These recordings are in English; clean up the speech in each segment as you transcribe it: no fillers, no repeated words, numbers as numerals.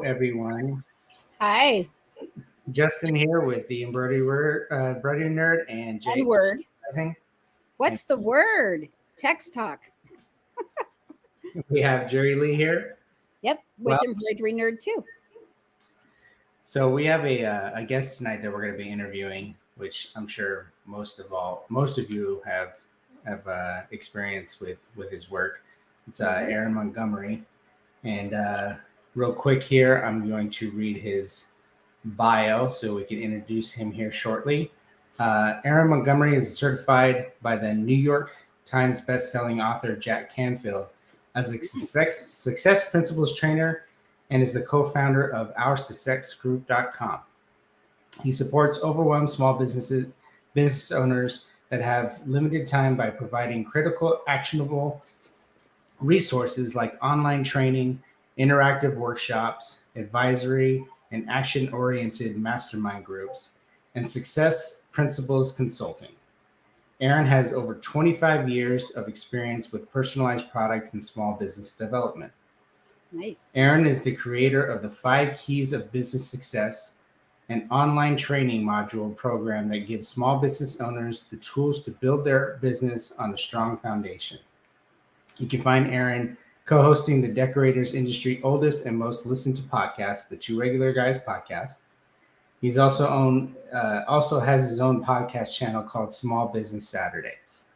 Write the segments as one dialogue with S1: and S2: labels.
S1: everyone.
S2: Hi.
S1: Justin here with the Embroidery Nerd and Jay.
S2: One word. What's the word? Text talk.
S1: We have Jerry Lee here.
S2: Yep, with Embroidery Nerd too.
S1: So we have a guest tonight that we're going to be interviewing, which I'm sure most of you have experience with his work. It's Aaron Montgomery, and real quick here, I'm going to read his bio so we can introduce him here shortly. Aaron Montgomery is certified by the New York Times best-selling author Jack Canfield as a success principles trainer and is the co-founder of OurSuccessGroup.com. He supports overwhelmed small business owners that have limited time by providing critical, actionable resources like online training, interactive workshops, advisory, and action-oriented mastermind groups, and success principles consulting. Aaron has over 25 years of experience with personalized products and small business development.
S2: Nice.
S1: Aaron is the creator of the 5 Keys of Business Success, an online training module program that gives small business owners the tools to build their business on a strong foundation. You can find Aaron co-hosting the decorators industry oldest and most listened to podcast, the Two Regular Guys podcast. He's also has his own podcast channel called Small Business Saturdays.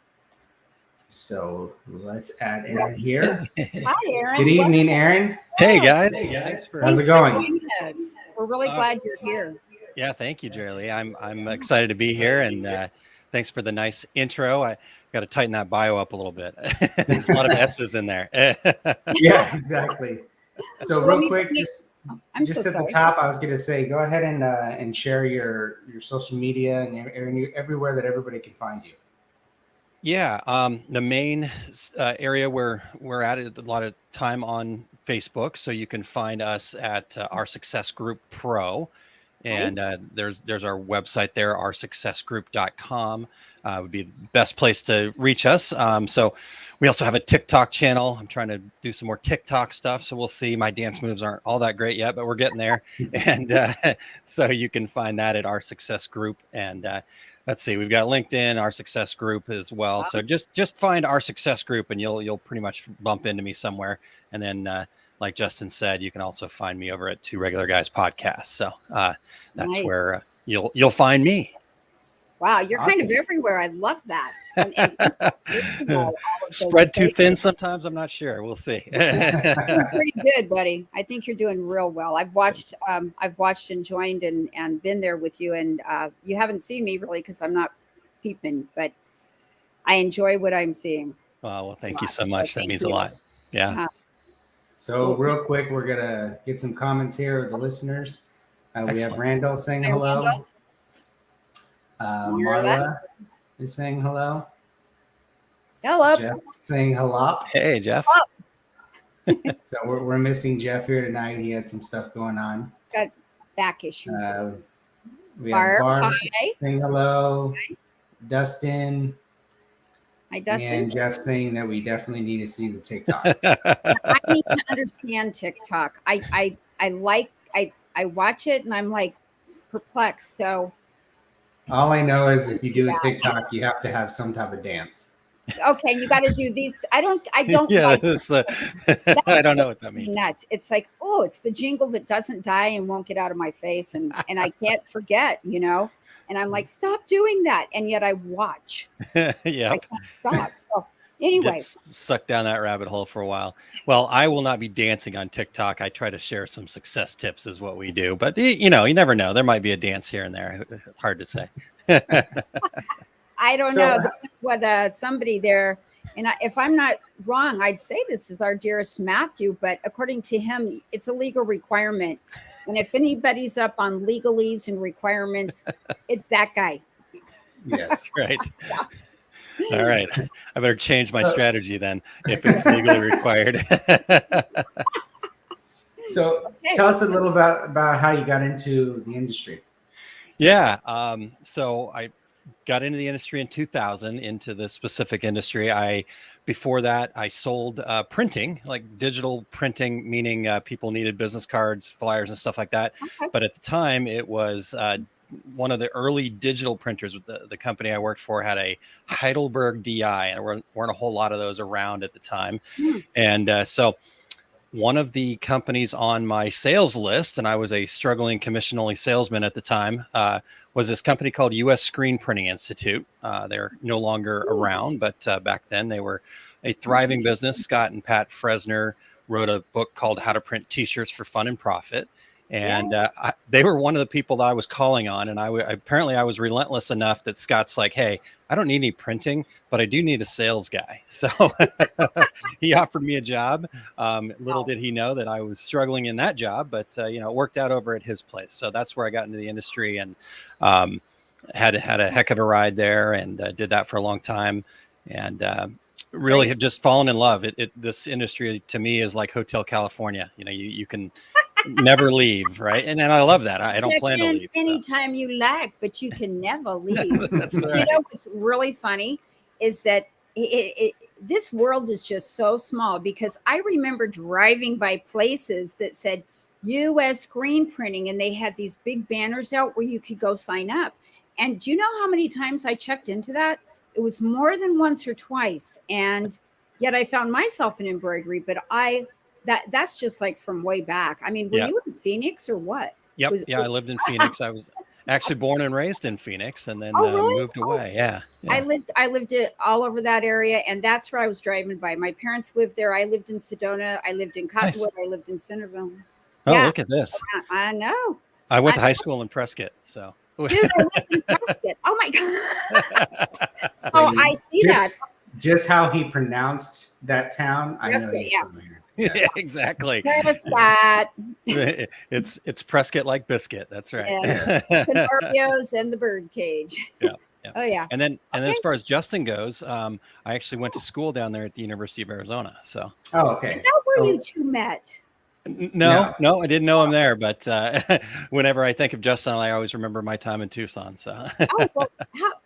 S1: So let's add Aaron here.
S2: Hi, Aaron.
S1: Good evening, Aaron.
S3: Hey guys.
S1: How's it going?
S2: Joining us. We're really glad you're here.
S3: Yeah, thank you, Jerry. I'm excited to be here, and thanks for the nice intro. I got to tighten that bio up a little bit. A lot of S's in there.
S1: Yeah, exactly. So real quick, just at the top, I was going to say, go ahead and share your social media and everywhere that everybody can find you.
S3: Yeah, the main area where we're at a lot of time on Facebook, so you can find us at Our Success Group Pro. And there's our website there, OurSuccessGroup.com. Would be the best place to reach us. So we also have a TikTok channel. I'm trying to do some more TikTok stuff. So we'll see. My dance moves aren't all that great yet, but we're getting there. And so you can find that at Our Success Group. And let's see, we've got LinkedIn, Our Success Group as well. So just find Our Success Group and you'll pretty much bump into me somewhere. And then like Justin said, you can also find me over at Two Regular Guys podcast. So that's where you'll find me.
S2: Wow, you're kind of everywhere. I love that. And
S3: spread too thin sometimes. I'm not sure. We'll see.
S2: Pretty good, buddy. I think you're doing real well. I've watched and joined and been there with you, and you haven't seen me really because I'm not peeping, but I enjoy what I'm seeing.
S3: Well, thank you so much. That means a lot. Yeah.
S1: So real quick, we're going to get some comments here with the listeners. We have Randall saying hello. Marla is saying hello.
S2: Hello.
S1: Jeff saying hello.
S3: Hey, Jeff.
S1: So we're missing Jeff here tonight. He had some stuff going on.
S2: He's got back issues.
S1: We have Barb
S2: hi.
S1: saying hello. Hi. Dustin.
S2: Hi, Dustin.
S1: And Jeff saying that we definitely need to see the TikTok.
S2: I need to understand TikTok. I watch it and I'm like perplexed. So
S1: all I know is if you do a TikTok, you have to have some type of dance.
S2: Okay, you got to do these. I don't.
S3: Yeah, like I don't know what that means.
S2: Nuts. It's like, oh, it's the jingle that doesn't die and won't get out of my face, and I can't forget, And I'm like, stop doing that, and yet I watch.
S3: Yeah,
S2: I can't stop. So anyway,
S3: sucked down that rabbit hole for a while. Well, I will not be dancing on TikTok. I try to share some success tips, is what we do. But you never know. There might be a dance here and there. Hard to say.
S2: I don't know. This is what somebody there, and if I'm not wrong, I'd say this is our dearest Matthew, but according to him, it's a legal requirement. And if anybody's up on legalese and requirements, it's that guy.
S1: Yes,
S3: right. All right. I better change my strategy then if it's legally required.
S1: So tell us a little about how you got into the industry.
S3: Yeah. So I got into the industry in 2000, into the specific industry. Before that, I sold printing, like digital printing, meaning people needed business cards, flyers, and stuff like that.
S2: Okay.
S3: But at the time, it was one of the early digital printers. The company I worked for had a Heidelberg DI, and there weren't a whole lot of those around at the time. And so one of the companies on my sales list, and I was a struggling commission-only salesman at the time, was this company called U.S. Screen Printing Institute. They're no longer around, but back then they were a thriving business. Scott and Pat Fresner wrote a book called How to Print T-Shirts for Fun and Profit. And they were one of the people that I was calling on. And apparently I was relentless enough that Scott's like, hey, I don't need any printing, but I do need a sales guy. So he offered me a job. Little did he know that I was struggling in that job, but it worked out over at his place. So that's where I got into the industry, and had a heck of a ride there, and did that for a long time. And really have just fallen in love. This industry to me is like Hotel California. You can never leave, right? And I love that. I don't plan to leave.
S2: Anytime you lag, but you can never leave.
S3: That's right.
S2: What's really funny is that this world is just so small, because I remember driving by places that said U.S. screen printing, and they had these big banners out where you could go sign up. And do you know how many times I checked into that? It was more than once or twice. And yet I found myself in embroidery, but that's just like from way back. I mean, were you in Phoenix or what?
S3: Yep. I lived in Phoenix. I was actually born and raised in Phoenix, and then
S2: really?
S3: moved away. Yeah.
S2: I lived all over that area, and that's where I was driving by. My parents lived there. I lived in Sedona. I lived in Cottonwood. Nice. I lived in Centerville.
S3: Oh, look at this.
S2: I know.
S3: I went to high school in Prescott, so.
S2: Dude, I lived in Prescott. Oh my God. So I see that.
S1: Just how he pronounced that town, I know he's familiar.
S3: Yeah, exactly.
S2: Prescott.
S3: It's Prescott like biscuit. That's right.
S2: Yes. Pinoccio's and the birdcage.
S3: Yeah.
S2: Oh yeah.
S3: And then as far as Justin goes, I actually went to school down there at the University of Arizona. So.
S1: Oh, okay.
S2: Is that where you two met?
S3: No, I didn't know him there, but whenever I think of Justin, I always remember my time in Tucson. So.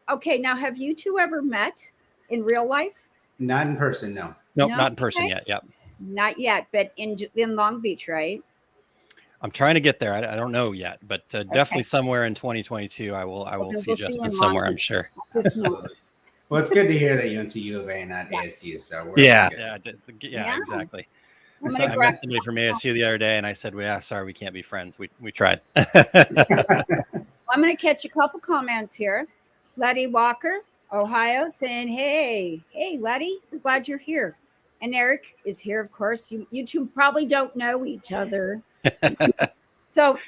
S2: Okay. Now, have you two ever met in real life?
S1: Not in person, no.
S3: Nope, not in person yet. Yep.
S2: Not yet, but in Long Beach, right?
S3: I'm trying to get there. I don't know yet, but definitely somewhere in 2022, I will see Justin somewhere, I'm sure.
S1: Well, it's good to hear that you went to U of A and not ASU. So
S3: yeah, exactly. I met somebody from ASU the other day, and I said, "Well, sorry, we can't be friends. We tried."
S2: I'm going to catch a couple comments here. Letty Walker, Ohio, saying, "Hey, Letty, we're glad you're here." And Eric is here, of course. You two probably don't know each other. So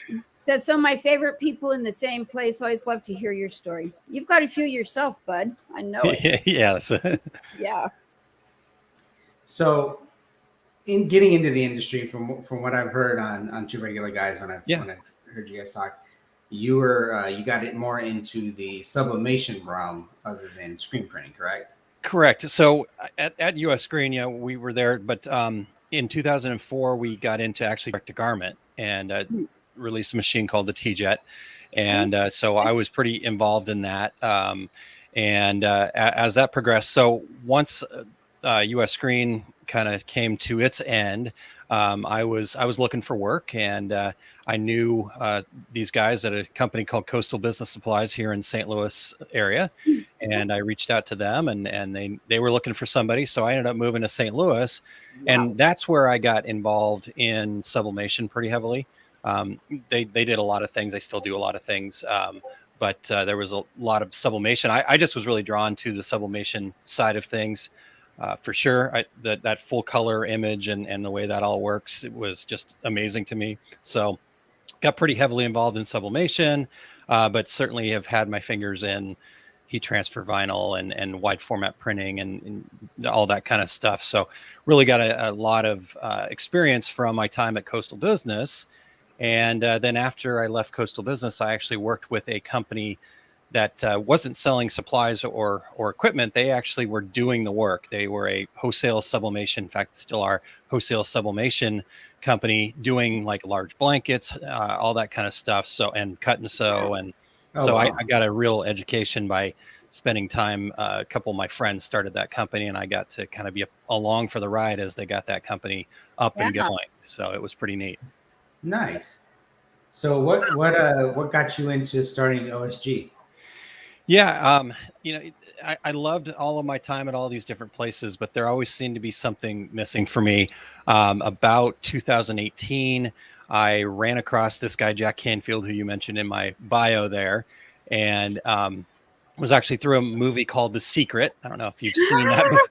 S2: my favorite people in the same place. Always love to hear your story. You've got a few yourself, bud. I know it.
S3: Yes.
S2: Yeah.
S1: So, in getting into the industry, from what I've heard on Two Regular Guys, when I've heard you guys talk, you got it more into the sublimation realm other than screen printing, correct?
S3: Correct. So at US Screen, we were there, but in 2004 we got into actually direct to garment and released a machine called the T-Jet, and so I was pretty involved in that. And as that progressed, so once US Screen kind of came to its end, I was looking for work, and I knew these guys at a company called Coastal Business Supplies here in St. Louis area, and I reached out to them, and they were looking for somebody, so I ended up moving to St. Louis, and that's where I got involved in sublimation pretty heavily. They did a lot of things. They still do a lot of things, but there was a lot of sublimation. I just was really drawn to the sublimation side of things. For sure, that full color image and the way that all works, it was just amazing to me. So got pretty heavily involved in sublimation, but certainly have had my fingers in heat transfer vinyl and wide format printing and all that kind of stuff. So really got a lot of experience from my time at Coastal Business. And then after I left Coastal Business, I actually worked with a company that wasn't selling supplies or equipment. They actually were doing the work. They were a wholesale sublimation, in fact, still are wholesale sublimation company, doing like large blankets, all that kind of stuff. So, and cut and sew. And I got a real education by spending time. A couple of my friends started that company, and I got to kind of be along for the ride as they got that company up and
S2: Yeah.
S3: going. So it was pretty neat.
S1: Nice. So what got you into starting OSG?
S3: Yeah, I loved all of my time at all these different places, but there always seemed to be something missing for me. About 2018, I ran across this guy, Jack Canfield, who you mentioned in my bio there, and was actually through a movie called The Secret. I don't know if you've seen that.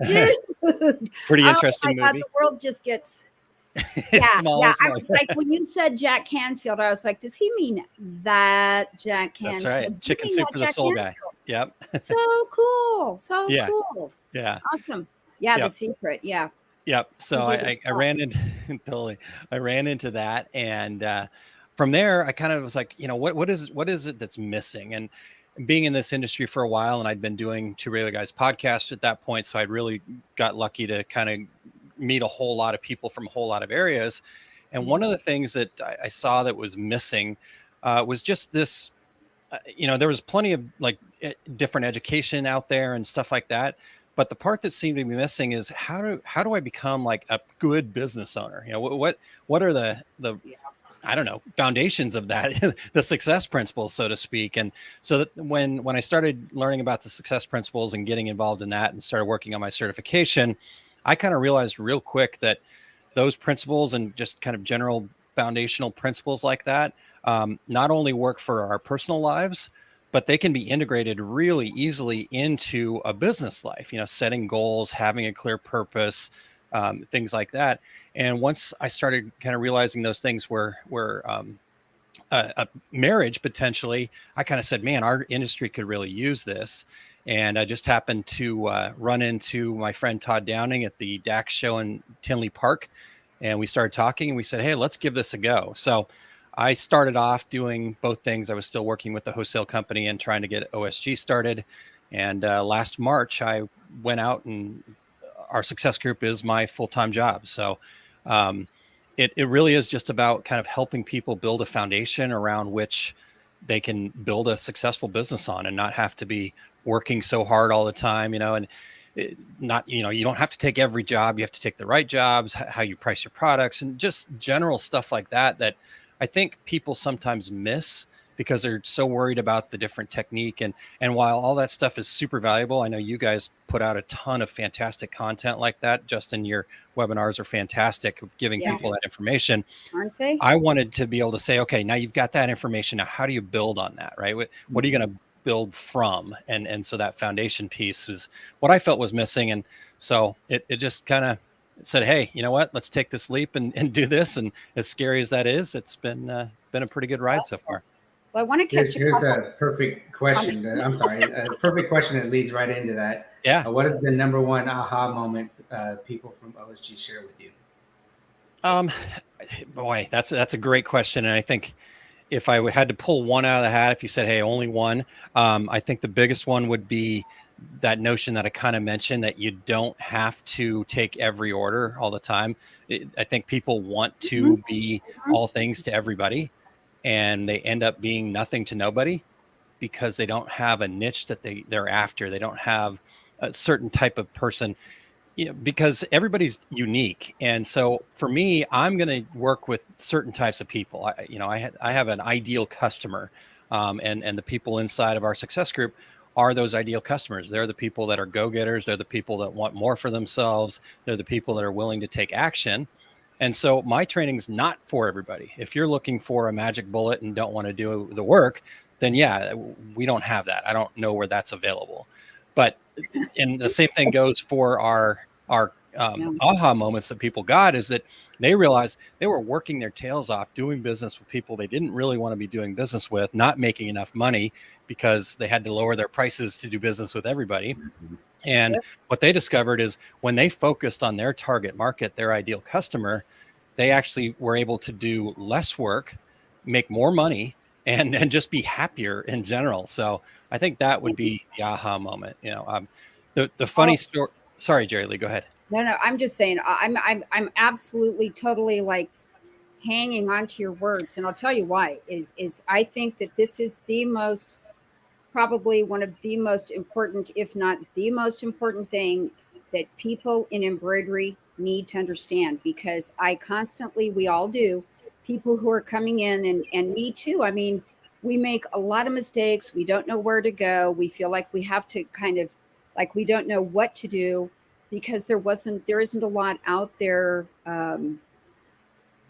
S2: Dude.
S3: Pretty
S2: Oh
S3: interesting
S2: my God,
S3: movie.
S2: the world just gets
S3: It's smaller.
S2: I was like, when you said Jack Canfield, I was like, does he mean that Jack Canfield?
S3: That's right.
S2: Do you
S3: Chicken
S2: mean
S3: Soup
S2: that
S3: for the
S2: Jack
S3: Soul guy.
S2: Canfield?
S3: Yep.
S2: So cool. So
S3: Yeah.
S2: cool.
S3: Yeah.
S2: Awesome. Yeah,
S3: Yep.
S2: The Secret. Yeah.
S3: Yep. So I ran into totally. I ran into that, and from there, I kind of was like, what is it that's missing? And being in this industry for a while, and I'd been doing Two Regular Guys podcasts at that point, so I'd really got lucky to kind of meet a whole lot of people from a whole lot of areas. And one of the things that I saw that was missing was just this. There was plenty of like different education out there and stuff like that. But the part that seemed to be missing is how do I become like a good business owner? What are the I don't know, foundations of that, the success principles, so to speak. And so that when I started learning about the success principles and getting involved in that and started working on my certification, I kind of realized real quick that those principles and just kind of general foundational principles like that not only work for our personal lives, but they can be integrated really easily into a business life, setting goals, having a clear purpose, things like that. And once I started kind of realizing those things were a marriage potentially, I kind of said, man, our industry could really use this. And I just happened to run into my friend Todd Downing at the DAX show in Tinley Park. And we started talking and we said, hey, let's give this a go. So I started off doing both things. I was still working with the wholesale company and trying to get OSG started. And last March, I went out, and our success group is my full-time job. So it really is just about kind of helping people build a foundation around which they can build a successful business on and not have to be working so hard all the time, and you don't have to take every job. You have to take the right jobs, how you price your products, and just general stuff like that I think people sometimes miss because they're so worried about the different technique. And while all that stuff is super valuable, I know you guys put out a ton of fantastic content like that. Justin, your webinars are fantastic of giving people that information.
S2: Aren't they?
S3: I wanted to be able to say, okay, now you've got that information. Now, how do you build on that, right? What are you going to build from? And so that foundation piece was what I felt was missing. And so it just kind of said, hey, you know what, let's take this leap and do this. And as scary as that is, it's been a pretty good ride so far.
S2: Well, I want to catch
S1: Here's a perfect question. I'm sorry, a perfect question that leads right into that.
S3: Yeah.
S1: What is the number one aha moment people from OSG share with you?
S3: Boy, that's a great question. And I think if I had to pull one out of the hat, if you said, hey, only one, I think the biggest one would be that notion that I kind of mentioned, that you don't have to take every order all the time. I think people want to be all things to everybody, and they end up being nothing to nobody because they don't have a niche that they're after. They don't have a certain type of person, because everybody's unique. And so for me, I'm going to work with certain types of people. I have an ideal customer, and the people inside of our success group are those ideal customers. They're the people that are go-getters. They're the people that want more for themselves. They're the people that are willing to take action. And so my training's not for everybody. If you're looking for a magic bullet and don't want to do the work, then yeah, we don't have that. I don't know where that's available. But and the same thing goes for our aha moments that people got, is that they realized they were working their tails off doing business with people they didn't really want to be doing business with, not making enough money because they had to lower their prices to do business with everybody. And what they discovered is when they focused on their target market, their ideal customer, they actually were able to do less work, make more money, and just be happier in general. So I think that would be the aha moment. The funny story. Sorry, Jerry Lee, go ahead.
S2: No, I'm just saying, I'm absolutely totally like hanging on to your words, and I'll tell you why. Is I think that this is the most probably one of the most important, if not the most important thing that people in embroidery need to understand, because we all do, people who are coming in, and me too. I mean, we make a lot of mistakes. We don't know where to go. We feel like we have to kind of, like, we don't know what to do because there isn't a lot out there.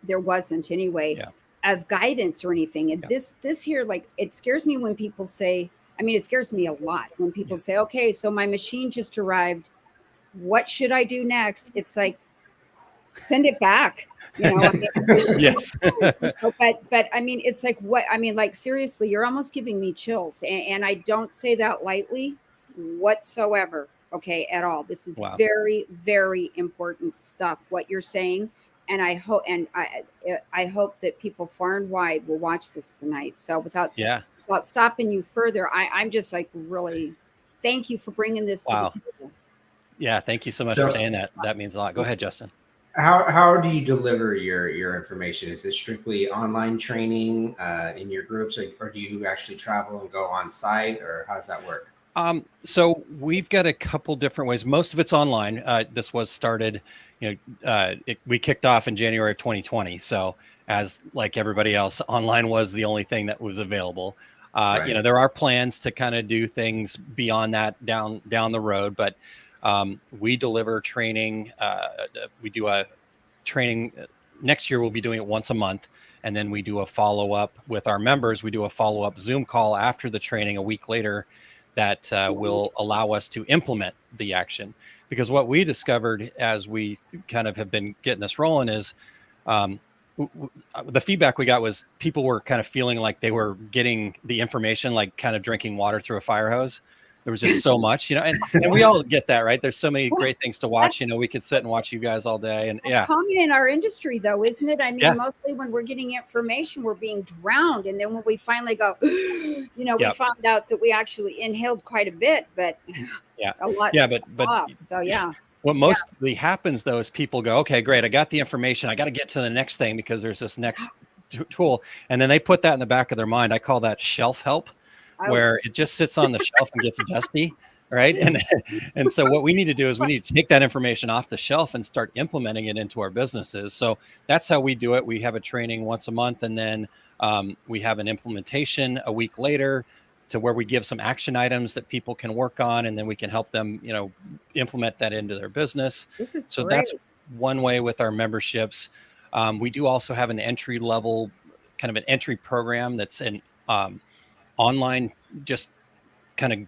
S2: There wasn't anyway,
S3: Yeah.
S2: of guidance or anything. And this here, like, it scares me when people say, I mean, it scares me a lot when people say, okay, so my machine just arrived. What should I do next? It's like, send it back. I mean,
S3: Yes.
S2: but I mean, it's like, what, I mean, like, seriously, you're almost giving me chills. And I don't say that lightly whatsoever. Okay, at all. This is
S3: Wow.
S2: very, very important stuff, what you're saying. And I hope that people far and wide will watch this tonight. So without stopping you further, I'm just like, really, thank you for bringing this to the table.
S3: Yeah, thank you so much for saying that. That means a lot. Go ahead, Justin.
S1: How do you deliver your information? Is it strictly online training in your groups, or do you actually travel and go on site, or how does that work?
S3: So we've got a couple different ways. Most of it's online. This was started, we kicked off in January of 2020. So as like everybody else, online was the only thing that was available.
S1: Right.
S3: There are plans to kind of do things beyond that down the road, but we deliver training. We do a training next year. We'll be doing it once a month. And then we do a follow-up with our members. We do a follow-up Zoom call after the training a week later that will allow us to implement the action. Because what we discovered as we kind of have been getting this rolling is the feedback we got was people were kind of feeling like they were getting the information like kind of drinking water through a fire hose. There was just so much, and we all get that, right? There's so many great things to watch. We could sit and watch you guys all day. And
S2: that's common in our industry, though, isn't it? I mean, mostly when we're getting information, we're being drowned. And then when we finally go, we found out that we actually inhaled quite a bit, but a lot.
S3: Yeah, but
S2: off, so
S3: what mostly happens though is people go, okay, great, I got the information. I got to get to the next thing because there's this next tool. And then they put that in the back of their mind. I call that shelf help. Where it just sits on the shelf and gets dusty, right? And so what we need to do is we need to take that information off the shelf and start implementing it into our businesses. So that's how we do it. We have a training once a month, and then we have an implementation a week later to where we give some action items that people can work on, and then we can help them, implement that into their business. So
S2: great.
S3: That's one way with our memberships. We do also have an entry level, kind of an entry program that's an online, just kind of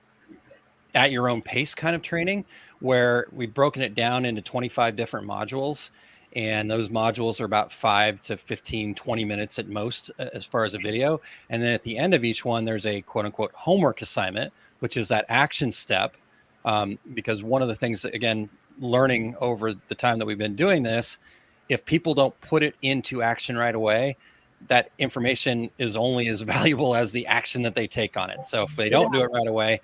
S3: at your own pace kind of training, where we've broken it down into 25 different modules. And those modules are about 5 to 15, 20 minutes at most as far as a video. And then at the end of each one, there's a quote unquote homework assignment, which is that action step. Because one of the things that, again, learning over the time that we've been doing this, if people don't put it into action right away, that information is only as valuable as the action that they take on it. So if they don't do it right away,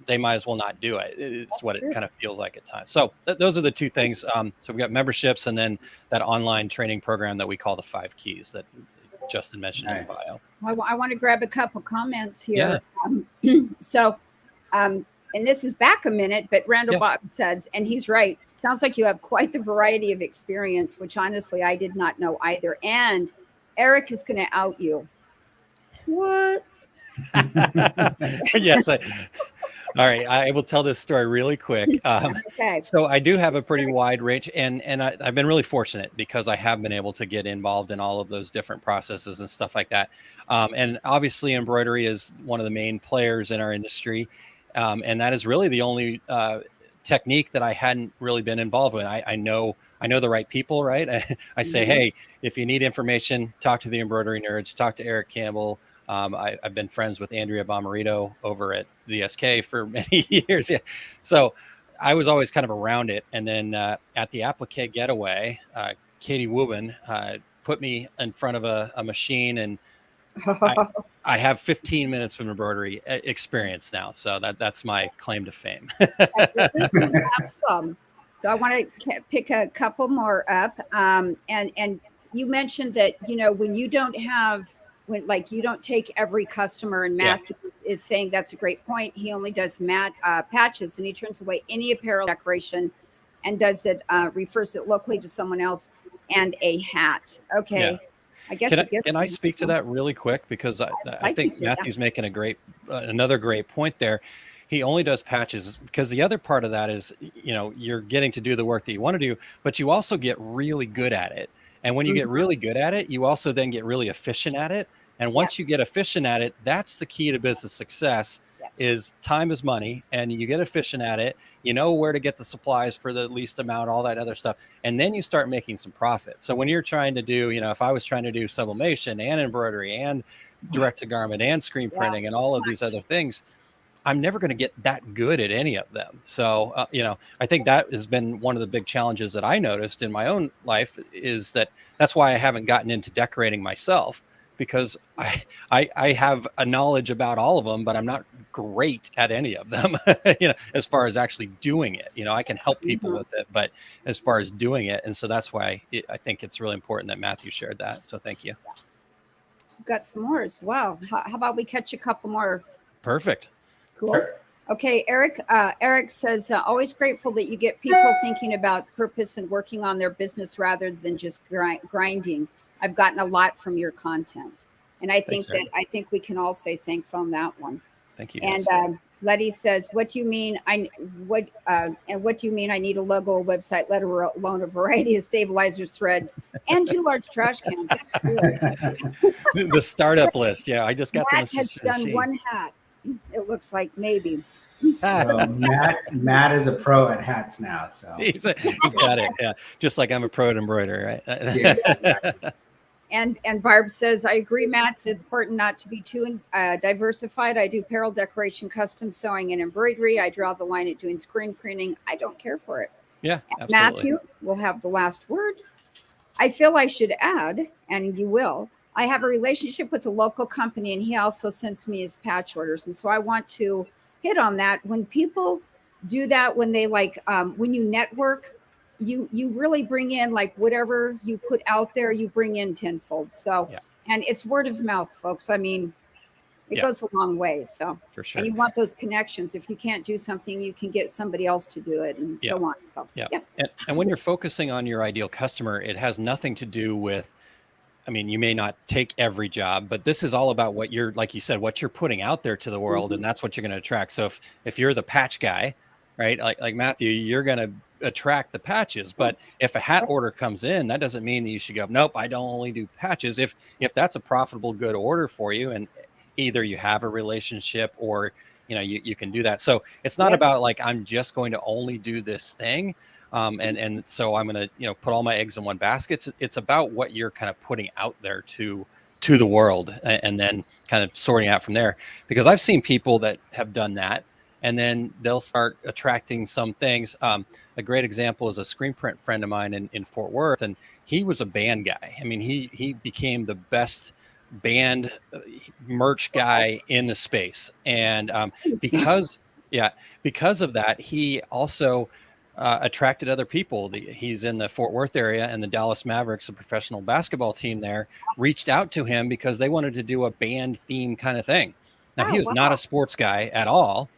S3: they might as well not do it. It's That's what true. It kind of feels like at times. So those are the two things. So we've got memberships and then that online training program that we call the 5 keys that Justin mentioned in the bio.
S2: I want to grab a couple comments here. And this is back a minute, but Randall Bob says, and he's right, sounds like you have quite the variety of experience, which honestly, I did not know either. And Eric is going to out you. What?
S3: Yes. All right. I will tell this story really quick.
S2: Okay.
S3: So I do have a pretty wide range, and I've been really fortunate because I have been able to get involved in all of those different processes and stuff like that. And obviously embroidery is one of the main players in our industry. And that is really the only technique that I hadn't really been involved with. I know the right people, right? I say, hey, if you need information, talk to the embroidery nerds, talk to Eric Campbell. I've been friends with Andrea Bomarito over at ZSK for many years. Yeah. So I was always kind of around it. And then at the Applique Getaway, Katie Wubin put me in front of a machine, and I have 15 minutes of embroidery experience now. So that's my claim to fame.
S2: Awesome. So I want to pick a couple more up. And you mentioned that, when you don't have when like you don't take every customer, and Matthew is saying that's a great point. He only does patches, and he turns away any apparel decoration and does it, refers it locally to someone else, and a hat. Okay.
S3: Yeah.
S2: I guess
S3: Can I speak to that really quick? Because I think Matthew's making a great, another great point there. He only does patches because the other part of that is, you know, you're getting to do the work that you want to do, but you also get really good at it. And when you get really good at it, you also then get really efficient at it. And once you get efficient at it, that's the key to business success. Is time is money, and you get efficient at it. You know where to get the supplies for the least amount, all that other stuff. And then you start making some profit. So when you're trying to do, you know, if I was trying to do sublimation and embroidery and direct to garment and screen printing and all of these other things, I'm never going to get that good at any of them. So, you know, I think that has been one of the big challenges that I noticed in my own life, is that's why I haven't gotten into decorating myself, because I have a knowledge about all of them, but I'm not great at any of them, you know, as far as actually doing it. You know, I can help people with it, but as far as doing it. And so that's why I think it's really important that Matthew shared that. So thank you.
S2: We've got some more as well. How about we catch a couple more?
S3: Perfect.
S2: Cool. Okay, Eric. Eric says, always grateful that you get people thinking about purpose and working on their business rather than just grinding. I've gotten a lot from your content, and I think I think we can all say thanks on that one.
S3: Thank you.
S2: And Letty says, "What do you mean? What do you mean? I need a logo, a website, let alone a variety of stabilizers, threads, and 2 large trash cans." That's cool.
S3: The startup list. Yeah, I just got
S2: Matt has done one hat. It looks like maybe.
S1: So Matt is a pro at hats now. So
S3: he's got it. Yeah, just like I'm a pro at embroidery, right?
S1: Yes, exactly.
S2: And Barb says, I agree, Matt. It's important not to be too diversified. I do apparel decoration, custom sewing, and embroidery. I draw the line at doing screen printing. I don't care for it.
S3: Yeah,
S2: absolutely. Matthew will have the last word. I feel I should add, and you will, I have a relationship with a local company, and he also sends me his patch orders. And so I want to hit on that. When people do that, when they when you network, you really bring in like whatever you put out there, you bring in tenfold. So, and it's word of mouth, folks. I mean, it goes a long way. So,
S3: for sure.
S2: And you want those connections. If you can't do something, you can get somebody else to do it, and so on. So,
S3: And when you're focusing on your ideal customer, it has nothing to do with, I mean, you may not take every job, but this is all about what you're, like you said, what you're putting out there to the world, and that's what you're going to attract. So if you're the patch guy, right, like Matthew, you're going to attract the patches. But if a hat order comes in, that doesn't mean that you should go, nope, I don't only do patches. If that's a profitable, good order for you, and either you have a relationship or, you know, you can do that. So it's not about like, I'm just going to only do this thing. And so I'm going to, you know, put all my eggs in one basket. It's about what you're kind of putting out there to the world, and then kind of sorting out from there. Because I've seen people that have done that, and then they'll start attracting some things. A great example is a screen print friend of mine in Fort Worth, and he was a band guy. I mean, he became the best band merch guy in the space. And because of that, he also attracted other people. He's in the Fort Worth area, and the Dallas Mavericks, a professional basketball team there, reached out to him because they wanted to do a band theme kind of thing. Now, he was not a sports guy at all,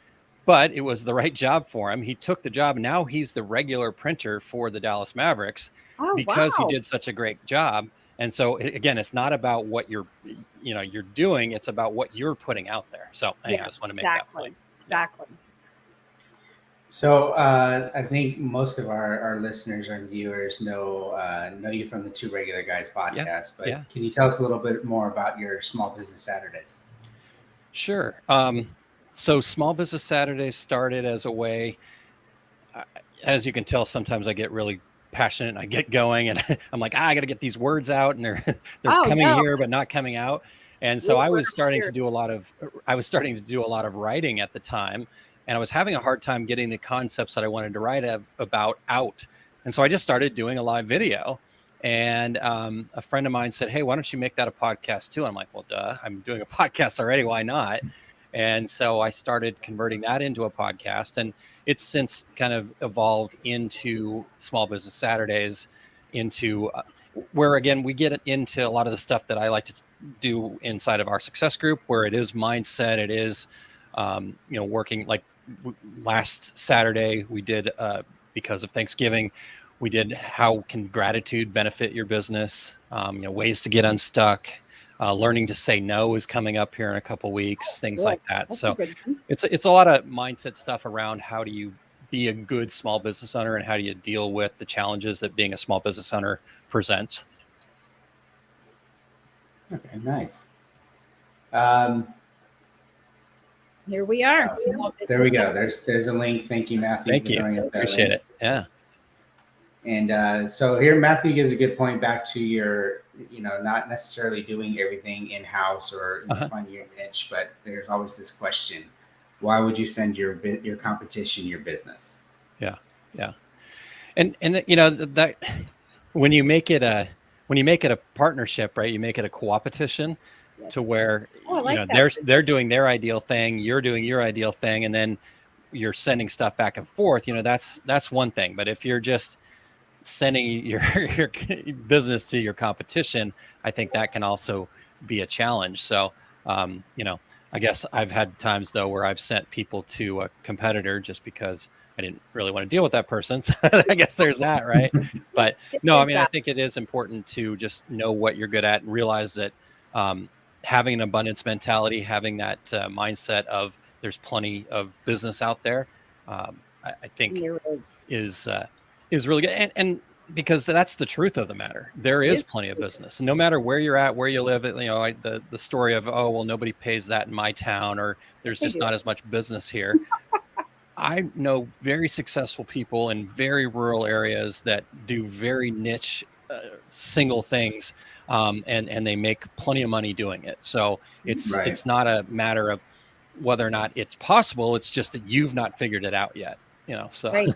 S3: but it was the right job for him. He took the job. Now he's the regular printer for the Dallas Mavericks because he did such a great job. And so again, it's not about what you're doing. It's about what you're putting out there. So I just want to make that point.
S2: Exactly.
S1: So I think most of our listeners and viewers know you from the Two Regular Guys podcast. But can you tell us a little bit more about your Small Business Saturdays?
S3: Sure. So Small Business Saturdays started as a way, as you can tell, sometimes I get really passionate and I get going, and I'm like, I got to get these words out, and they're coming here but not coming out. And so I was starting to do a lot of writing at the time, and I was having a hard time getting the concepts that I wanted to write about out. And so I just started doing a live video, and a friend of mine said, hey, why don't you make that a podcast too? And I'm like, well, duh, I'm doing a podcast already. Why not? And so I started converting that into a podcast, and it's since kind of evolved into Small Business Saturdays. into where, again, we get into a lot of the stuff that I like to do inside of our success group, where it is mindset, it is, working like last Saturday we did, because of Thanksgiving, we did how can gratitude benefit your business, ways to get unstuck. Learning to say no is coming up here in a couple weeks, things like that.
S2: That's
S3: So
S2: a good one.
S3: it's a lot of mindset stuff around how do you be a good small business owner and how do you deal with the challenges that being a small business owner presents.
S1: Okay, nice.
S2: Here we are.
S1: There we go. There's a link. Thank you, Matthew.
S3: Thank you. Appreciate it. Yeah.
S1: And so here, Matthew gives a good point back to your, not necessarily doing everything in-house or finding your niche, but there's always this question: why would you send your competition your business?
S3: Yeah, yeah, and that when you make it a partnership, right? You make it a co-opetition. Yes. To where they're doing their ideal thing, you're doing your ideal thing, and then you're sending stuff back and forth. That's one thing. But if you're just sending your business to your competition, I think that can also be a challenge. So, I guess I've had times though where I've sent people to a competitor just because I didn't really want to deal with that person. So I guess there's that, right? But no, I mean, I think it is important to just know what you're good at and realize that having an abundance mentality, having that mindset of there's plenty of business out there, I think is really good. And because that's the truth of the matter. There is plenty of business. No matter where you're at, where you live, the story of, oh, well, nobody pays that in my town, or there's just not as much business here. I know very successful people in very rural areas that do very niche single things, and they make plenty of money doing it. So it's not a matter of whether or not it's possible. It's just that you've not figured it out yet. So.
S2: Right.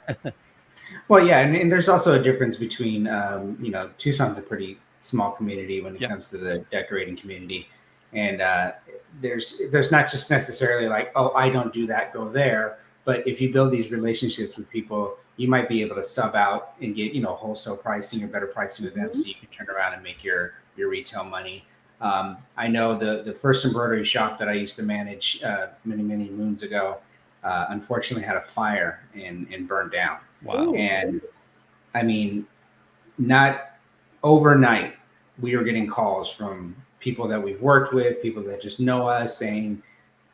S1: Well, yeah, and there's also a difference between, Tucson's a pretty small community when it comes to the decorating community, and there's not just necessarily like, oh, I don't do that, go there. But if you build these relationships with people, you might be able to sub out and get wholesale pricing or better pricing with them, so you can turn around and make your retail money. I know the first embroidery shop that I used to manage many moons ago, unfortunately had a fire and burned down.
S3: Wow.
S1: And I mean, not overnight, we were getting calls from people that we've worked with, people that just know us, saying,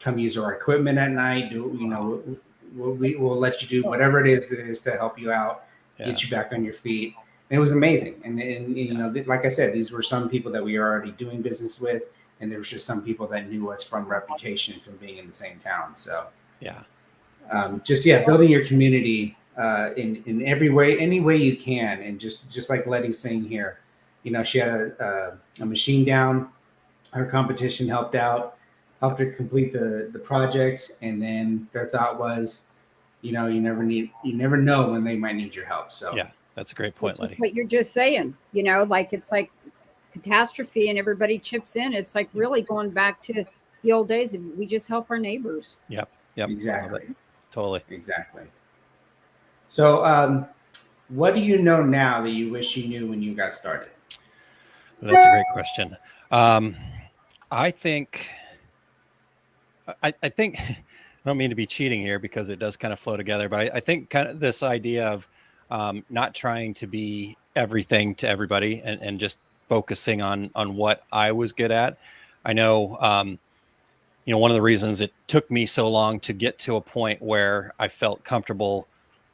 S1: come use our equipment at night. We'll let you do whatever it is to help you out, get you back on your feet. And it was amazing. And like I said, these were some people that we were already doing business with, and there was just some people that knew us from reputation from being in the same town. So building your community in every way, any way you can. And just like Letty's saying here, she had a machine down, her competition helped her complete the project. And then their thought was, you never know when they might need your help. So
S3: yeah, that's a great point, Letty.
S2: That's what you're just saying, like it's like catastrophe and everybody chips in. It's like really going back to the old days. We just help our neighbors.
S3: Yep.
S1: Exactly.
S3: Totally.
S1: Exactly. So, what do you know now that you wish you knew when you got started?
S3: That's a great question. I think, I don't mean to be cheating here because it does kind of flow together, but I think kind of this idea of not trying to be everything to everybody and just focusing on what I was good at. I know, one of the reasons it took me so long to get to a point where I felt comfortable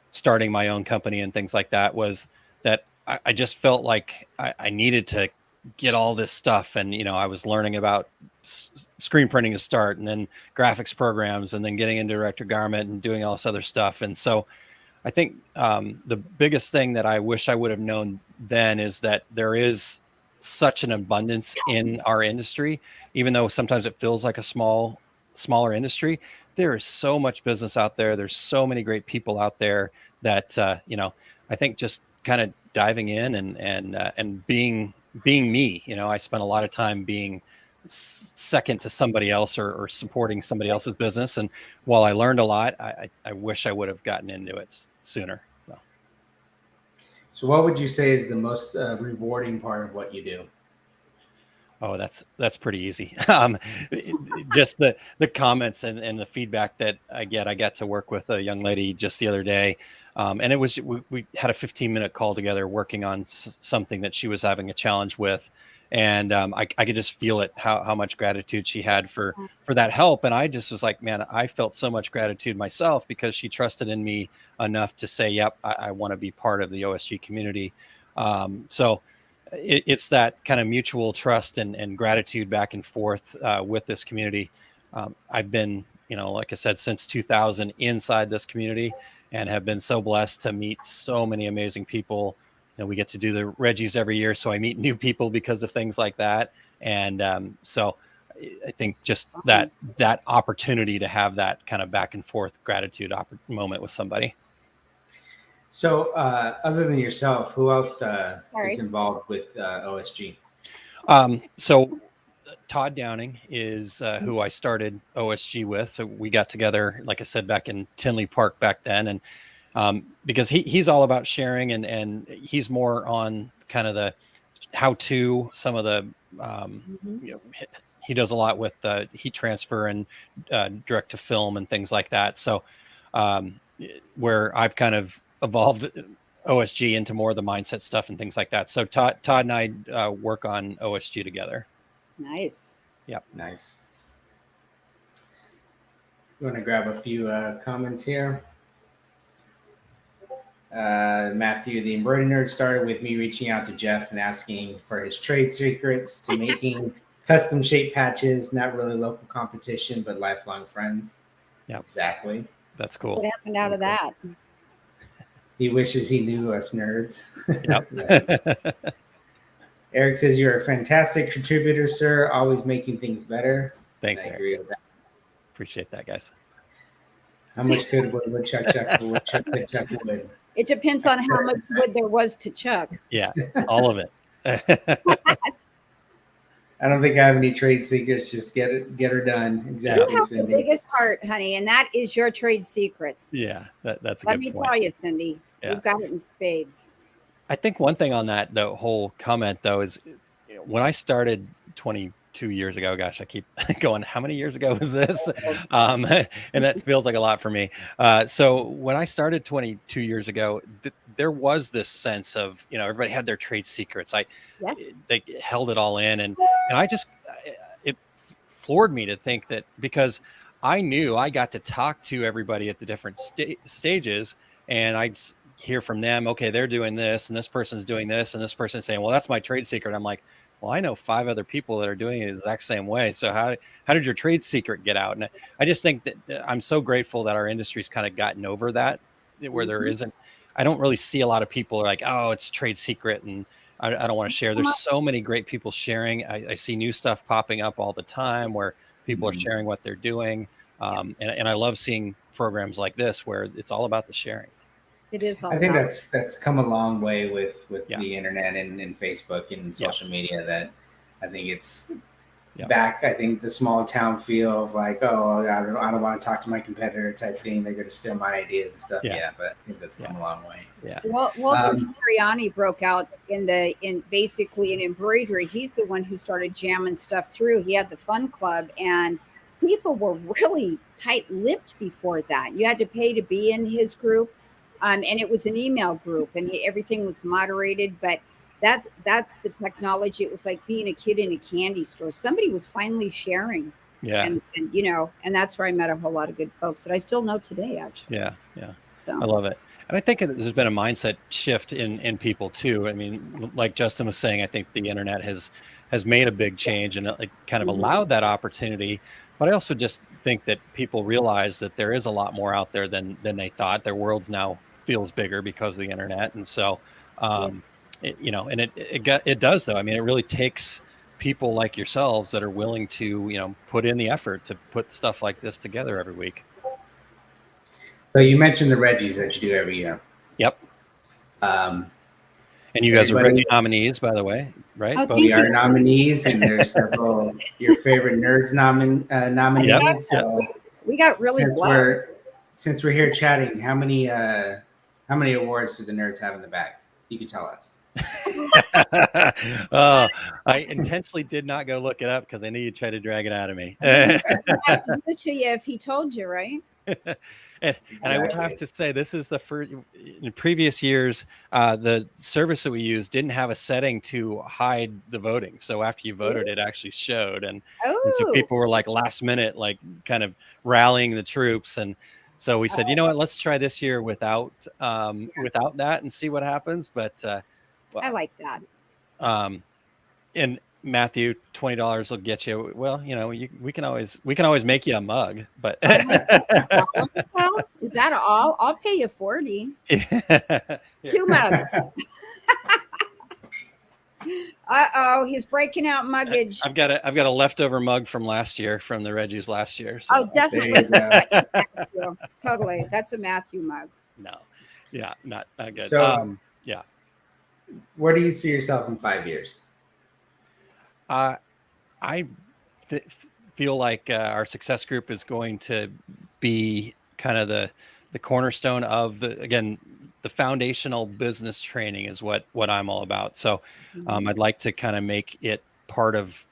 S3: starting my own company and things like that was that I just felt like I needed to get all this stuff. And, I was learning about screen printing to start, and then graphics programs, and then getting into direct to garment and doing all this other stuff. And so I think the biggest thing that I wish I would have known then is that there is such an abundance in our industry, even though sometimes it feels like a smaller industry. There is so much business out there. There's so many great people out there that, I think just kind of diving in and being me, I spent a lot of time being second to somebody else or supporting somebody else's business. And while I learned a lot, I wish I would have gotten into it sooner.
S1: So what would you say is the most rewarding part of what you do?
S3: Oh, that's pretty easy. Just the comments and the feedback that I get. I got to work with a young lady just the other day, and it was we had a 15-minute call together working on something that she was having a challenge with, and I could just feel it how much gratitude she had for that help, and I just was like, man, I felt so much gratitude myself because she trusted in me enough to say, yep, I want to be part of the OSG community. So it's that kind of mutual trust and gratitude back and forth with this community. I've been, like I said, since 2000 inside this community and have been so blessed to meet so many amazing people. We get to do the Reggies every year, so I meet new people because of things like that. And so I think just that opportunity to have that kind of back and forth gratitude moment with somebody.
S1: So, other than yourself, who else is involved with OSG?
S3: So Todd Downing is who I started OSG with. So we got together, like I said, back in Tinley Park back then. And because he's all about sharing and he's more on kind of the how-to, some of the, he does a lot with heat transfer and direct to film and things like that. So where I've kind of evolved OSG into more of the mindset stuff and things like that. So Todd and I work on OSG together.
S2: Nice.
S3: Yep.
S1: Nice. You want to grab a few comments here? Matthew, the embroidery nerd started with me reaching out to Jeff and asking for his trade secrets to making custom shape patches, not really local competition, but lifelong friends.
S3: Yeah,
S1: exactly.
S3: That's cool.
S2: What happened out of that?
S1: He wishes he knew us nerds.
S3: Yep.
S1: Eric says, you're a fantastic contributor, sir. Always making things better.
S3: Thanks,
S1: I
S3: Eric.
S1: agree with that.
S3: Appreciate that, guys.
S1: How much good would Chuck wood?
S2: It depends on how much wood there was to chuck.
S3: Yeah, all of it.
S1: I don't think I have any trade secrets. Just get her done. Exactly.
S2: You have
S1: Cindy.
S2: the biggest heart, honey, and that is your trade secret.
S3: Yeah, that's a
S2: Let
S3: good point.
S2: me tell you, Cindy,
S3: Yeah.
S2: you've got it in spades.
S3: I think one thing on that, the whole comment though, is when I started 22 years ago, gosh, I keep going, how many years ago was this? And that feels like a lot for me. So when I started 22 years ago, there was this sense of, everybody had their trade secrets. They held it all in. And it floored me to think that, because I knew I got to talk to everybody at the different stages, and I'd hear from them, okay, they're doing this and this person's doing this and this person's saying, well, that's my trade secret. I'm like, well, I know 5 other people that are doing it the exact same way. So how did your trade secret get out? And I just think that I'm so grateful that our industry's kind of gotten over that, where there isn't, I don't really see a lot of people are like, oh, it's trade secret and I don't want to share. There's so many great people sharing. I see new stuff popping up all the time where people are sharing what they're doing. And I love seeing programs like this where it's all about the sharing.
S2: It is all
S1: I think
S2: about
S1: that's come a long way with the internet and Facebook and social media. That I think it's back. I think the small town feel of like, oh, I don't want to talk to my competitor type thing. They're going to steal my ideas and stuff. Yeah, but I think that's come a long way.
S3: Yeah.
S2: Walter Sirianni broke out in basically in embroidery. He's the one who started jamming stuff through. He had the fun club, and people were really tight-lipped before that. You had to pay to be in his group. And it was an email group, and everything was moderated. But that's the technology. It was like being a kid in a candy store. Somebody was finally sharing.
S3: Yeah.
S2: And and that's where I met a whole lot of good folks that I still know today, actually.
S3: Yeah.
S2: So
S3: I love it. And I think there's been a mindset shift in people too. I mean, like Justin was saying, I think the internet has made a big change and it kind of allowed that opportunity. But I also just think that people realize that there is a lot more out there than they thought. Their worlds now feels bigger because of the internet. And so, it does though. I mean, it really takes people like yourselves that are willing to, put in the effort to put stuff like this together every week.
S1: So you mentioned the Reggies that you do every year.
S3: Yep. And you guys are Reggie nominees, by the way, right?
S2: Oh,
S1: we are nominees, and there's several your favorite nerds nominees.
S3: Yep.
S1: So
S2: we got really blessed.
S1: Since we're here chatting, how many awards do the nerds have in the back? You can tell us.
S3: Oh, I intentionally did not go look it up because I knew you'd try to drag it out of me.
S2: He'd have to do it to you if he told you, right?
S3: And I will have to say, this is the first. In previous years, the service that we used didn't have a setting to hide the voting. So after you voted, it actually showed, and so people were like last minute, like kind of rallying the troops. And so we said, you know what, let's try this year without that and see what happens. But
S2: I like that.
S3: And Matthew, $20 will get you. Well, you know, we can always make you a mug, but
S2: Is that all? I'll pay you 40. 2 mugs. Uh-oh, he's breaking out muggage.
S3: I've got a leftover mug from last year, from the Reggies last year. So.
S2: Oh, definitely. Totally. That's a Matthew mug.
S3: No. Yeah, not good.
S1: So,
S3: yeah.
S1: Where do you see yourself in 5 years?
S3: I feel like our success group is going to be kind of the cornerstone of the foundational business training is what I'm all about. So I'd like to kind of make it part of,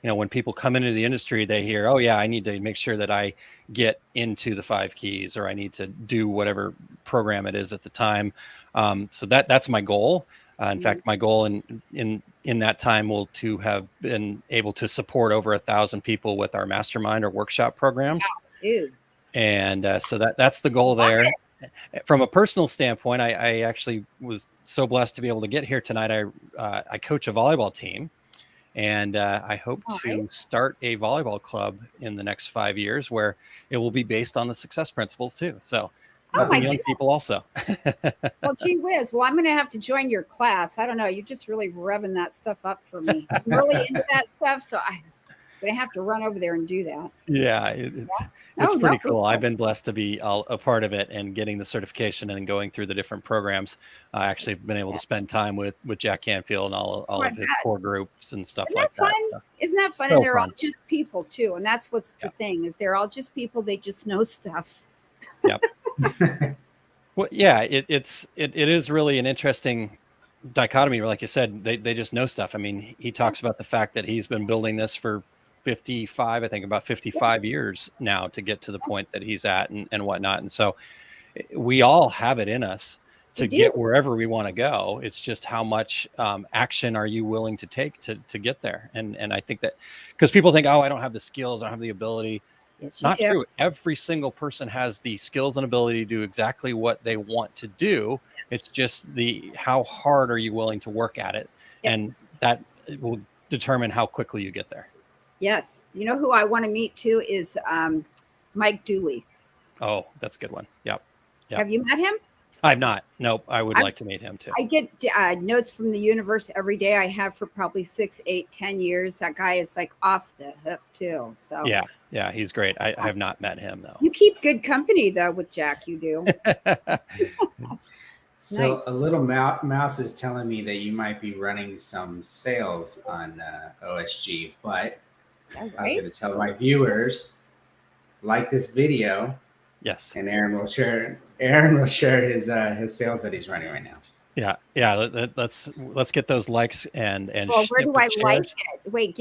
S3: you know, when people come into the industry, they hear, oh yeah, I need to make sure that I get into the 5 keys, or I need to do whatever program it is at the time. So that's my goal. In fact, my goal in that time will to have been able to support over 1,000 people with our mastermind or workshop programs.
S2: Wow,
S3: and so that's the goal there. From a personal standpoint, I actually was so blessed to be able to get here tonight. I coach a volleyball team, and I hope to start a volleyball club in the next 5 years where it will be based on the success principles too. So helping young people also.
S2: Well, gee whiz. Well, I'm going to have to join your class. I don't know. You're just really revving that stuff up for me. I'm really into that stuff. So I'm going to have to run over there and do that.
S3: Yeah. It's pretty cool. I've been blessed to be a part of it and getting the certification and going through the different programs. I actually have been able to spend time with Jack Canfield and all of his core groups and stuff like that. So.
S2: Isn't that fun? And they're all just people too. And that's what's the thing is they're all just people. They just know stuffs.
S3: Yep. Well, yeah, it is really an interesting dichotomy. Like you said, they just know stuff. I mean, he talks about the fact that he's been building this for 55 years now to get to the point that he's at and whatnot. And so we all have it in us to get wherever we want to go. It's just how much action are you willing to take to get there? And I think that because people think, oh, I don't have the skills, I don't have the ability. It's not true. Every single person has the skills and ability to do exactly what they want to do. Yes. It's just how hard are you willing to work at it? Yep. And that will determine how quickly you get there.
S2: Yes. You know who I want to meet too is Mike Dooley.
S3: Oh, that's a good one. Yep.
S2: Have you met him?
S3: I've not. Nope. I would like to meet him too.
S2: I get notes from the universe every day. I have for probably 6, 8, 10 years. That guy is like off the hook too. So
S3: yeah, he's great. I have not met him though.
S2: You keep good company though with Jack. You do.
S1: So
S2: Nice.
S1: A little mouse is telling me that you might be running some sales on OSG, but I was going to tell my viewers, like this video.
S3: Yes.
S1: And Aaron will share his sales that he's running right now.
S3: Yeah. Let's get those likes and.
S2: Well, where do I like it? Wait,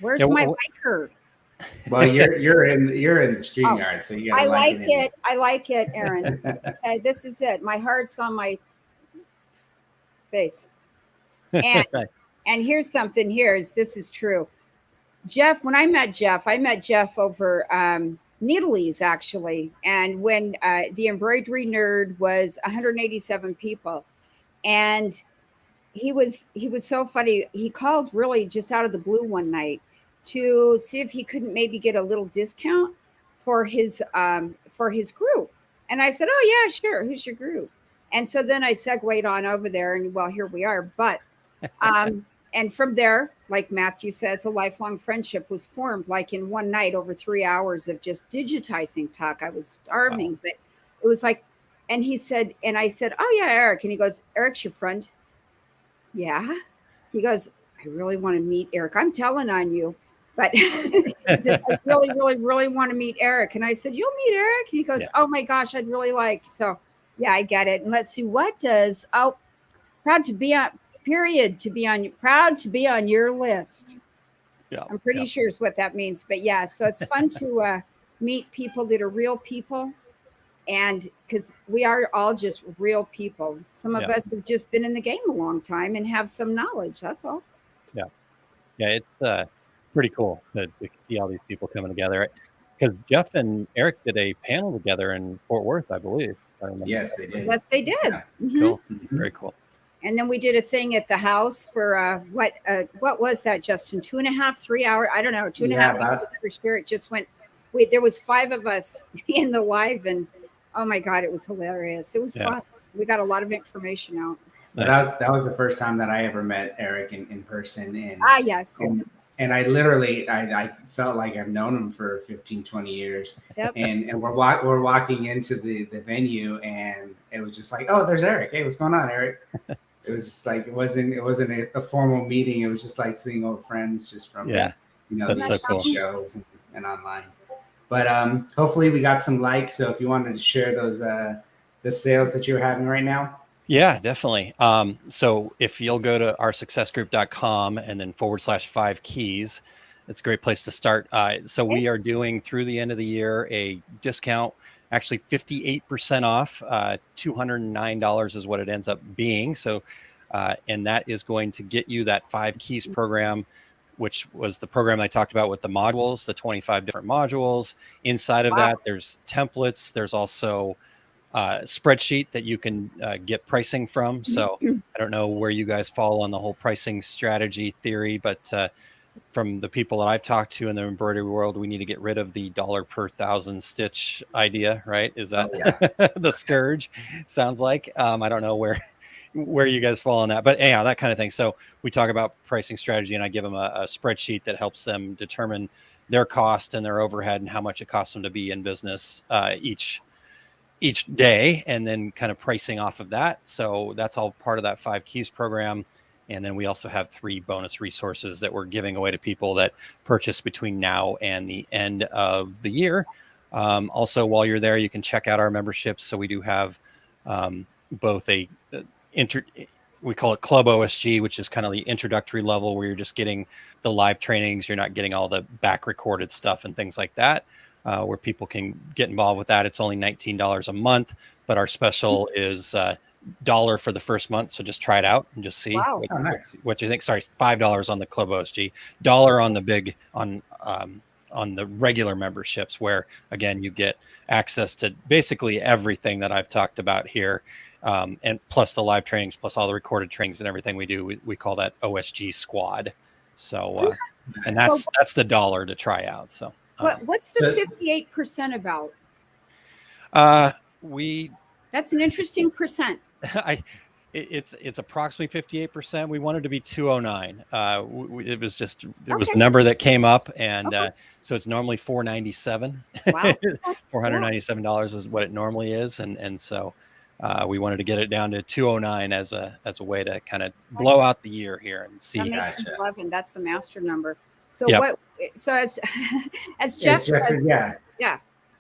S2: where's my liker?
S1: Well, you're in the StreamYard, so you got.
S2: I like it, Aaron. Okay, this is it. My heart's on my face. And here's something. This is true. Jeff, when I met Jeff over Needleys actually, and when the Embroidery Nerd was 187 people, and he was so funny. He called really just out of the blue one night to see if he couldn't maybe get a little discount for his group. And I said, oh yeah, sure. Who's your group? And so then I segued on over there, and well, here we are. But and from there, like Matthew says, a lifelong friendship was formed like in one night over 3 hours of just digitizing talk. I was starving, but it was like, and he said, and I said, oh yeah, Eric. And he goes, Eric's your friend? Yeah. He goes, I really want to meet Eric. I'm telling on you. But he said, I really, really, really want to meet Eric. And I said, you'll meet Eric? And he goes, oh my gosh, I'd really like. So Yeah, I get it. And let's see, what does proud to be on proud to be on your list.
S3: Yeah.
S2: I'm pretty sure is what that means. But yeah, so it's fun to meet people that are real people. And because we are all just real people. Some of us have just been in the game a long time and have some knowledge. That's all.
S3: Yeah. Yeah. It's pretty cool to see all these people coming together. Because Jeff and Eric did a panel together in Fort Worth, I believe. If I remember
S1: Yes, they did.
S2: Yes, they did.
S1: Yeah.
S2: Mhm.
S3: Cool. Very cool.
S2: And then we did a thing at the house for what was that, Justin? 2.5, 3 hours? I don't know, 2.5 hours for sure. It just went. There was 5 of us in the live, and oh my god, it was hilarious. It was fun. We got a lot of information out.
S1: Nice. That was the first time that I ever met Eric in person. And
S2: yes.
S1: And I literally, I felt like I've known him for 15, 20 years. Yep. And we're walking into the venue, and it was just like, oh, there's Eric. Hey, what's going on, Eric? It was just like, it wasn't a formal meeting. It was just like seeing old friends just from, these so cool. shows and online. But hopefully we got some likes. So if you wanted to share those, the sales that you're having right now.
S3: Yeah, definitely. So if you'll go to oursuccessgroup.com and then /5 keys, it's a great place to start. So we are doing through the end of the year a discount, actually 58% off, $209 is what it ends up being. So, and that is going to get you that 5 keys program, which was the program I talked about with the modules, the 25 different modules. Inside of that, there's templates. There's also spreadsheet that you can get pricing from. So I don't know where you guys fall on the whole pricing strategy theory, but from the people that I've talked to in the embroidery world, we need to get rid of the dollar per 1,000 stitch idea, right? Is that the scourge? Sounds like. I don't know where you guys fall on that, but anyhow, that kind of thing. So we talk about pricing strategy, and I give them a spreadsheet that helps them determine their cost and their overhead and how much it costs them to be in business each day, and then kind of pricing off of that. So that's all part of that 5 keys program. And then we also have 3 bonus resources that we're giving away to people that purchase between now and the end of the year. Also, while you're there, you can check out our memberships. So we do have both we call it Club OSG, which is kind of the introductory level where you're just getting the live trainings. You're not getting all the back recorded stuff and things like that. Where people can get involved with that. It's only $19 a month, but our special is $1 for the first month. So just try it out and just see what you think. Sorry, $5 on the Club OSG, $1 on the big on the regular memberships, where again you get access to basically everything that I've talked about here, and plus the live trainings, plus all the recorded trainings and everything we do. We call that OSG Squad. So and that's the $1 to try out. So.
S2: What's the 58% about? That's an interesting percent.
S3: It's approximately 58%. We wanted to be 209. It was the number that came up, and so it's normally $497. Wow. $497 is what it normally is, and so we wanted to get it down to 209 as a way to kind of blow out the year here and see.
S2: That makes 11. That's the master number. So what? So as Jeff says,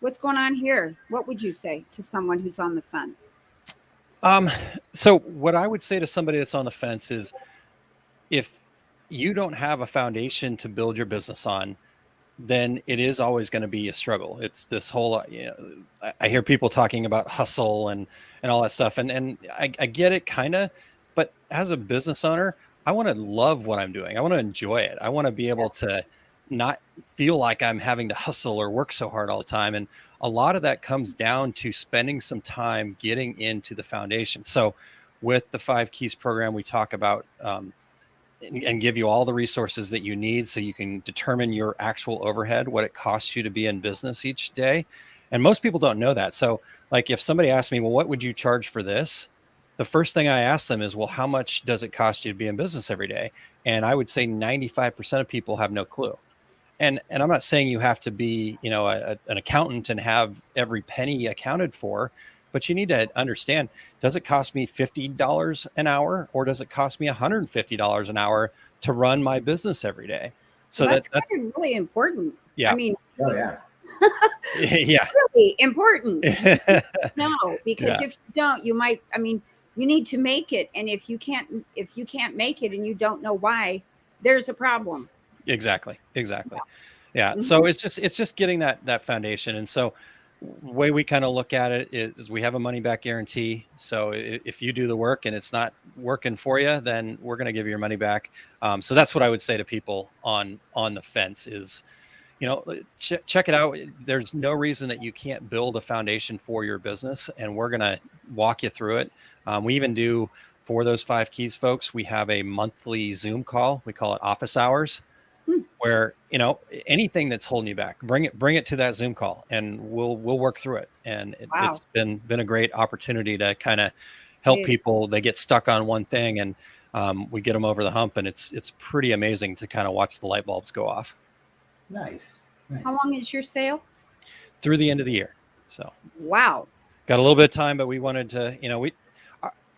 S2: what's going on here? What would you say to someone who's on the fence?
S3: So what I would say to somebody that's on the fence is, if you don't have a foundation to build your business on, then it is always going to be a struggle. It's this whole, I hear people talking about hustle and all that stuff, and I get it kind of, but as a business owner, I want to love what I'm doing. I want to enjoy it. I want to be able to not feel like I'm having to hustle or work so hard all the time. And a lot of that comes down to spending some time getting into the foundation. So with the 5 keys program, we talk about and give you all the resources that you need so you can determine your actual overhead, what it costs you to be in business each day. And most people don't know that. So like if somebody asks me, well, what would you charge for this? The first thing I ask them is, well, how much does it cost you to be in business every day? And I would say 95% of people have no clue. And I'm not saying you have to be, an accountant and have every penny accounted for, but you need to understand, does it cost me $50 an hour, or does it cost me $150 an hour to run my business every day? So
S2: that's kind of really important.
S3: Yeah.
S2: I mean,
S3: Yeah.
S2: Really important. No, because
S3: Yeah.
S2: if you don't, you might, I mean, you need to make it. And if you can't make it and you don't know why, there's a problem.
S3: Exactly. Yeah. So
S2: Mhm.
S3: it's just getting that foundation. And so way we kind of look at it is we have a money back guarantee. So if you do the work and it's not working for you, then we're going to give you your money back. So that's what I would say to people on the fence is, check it out. There's no reason that you can't build a foundation for your business, and we're going to walk you through it. We even do, for those 5 keys folks, we have a monthly Zoom call. We call it office hours,
S2: Hmm.
S3: where anything that's holding you back, bring it to that Zoom call, and we'll work through it. And
S2: Wow.
S3: it's been a great opportunity to kind of help people. They get stuck on one thing, and we get them over the hump, and it's pretty amazing to kind of watch the light bulbs go off.
S1: Nice.
S2: How long is your sale?
S3: Through the end of the year. So
S2: Wow.
S3: got a little bit of time, but we wanted to,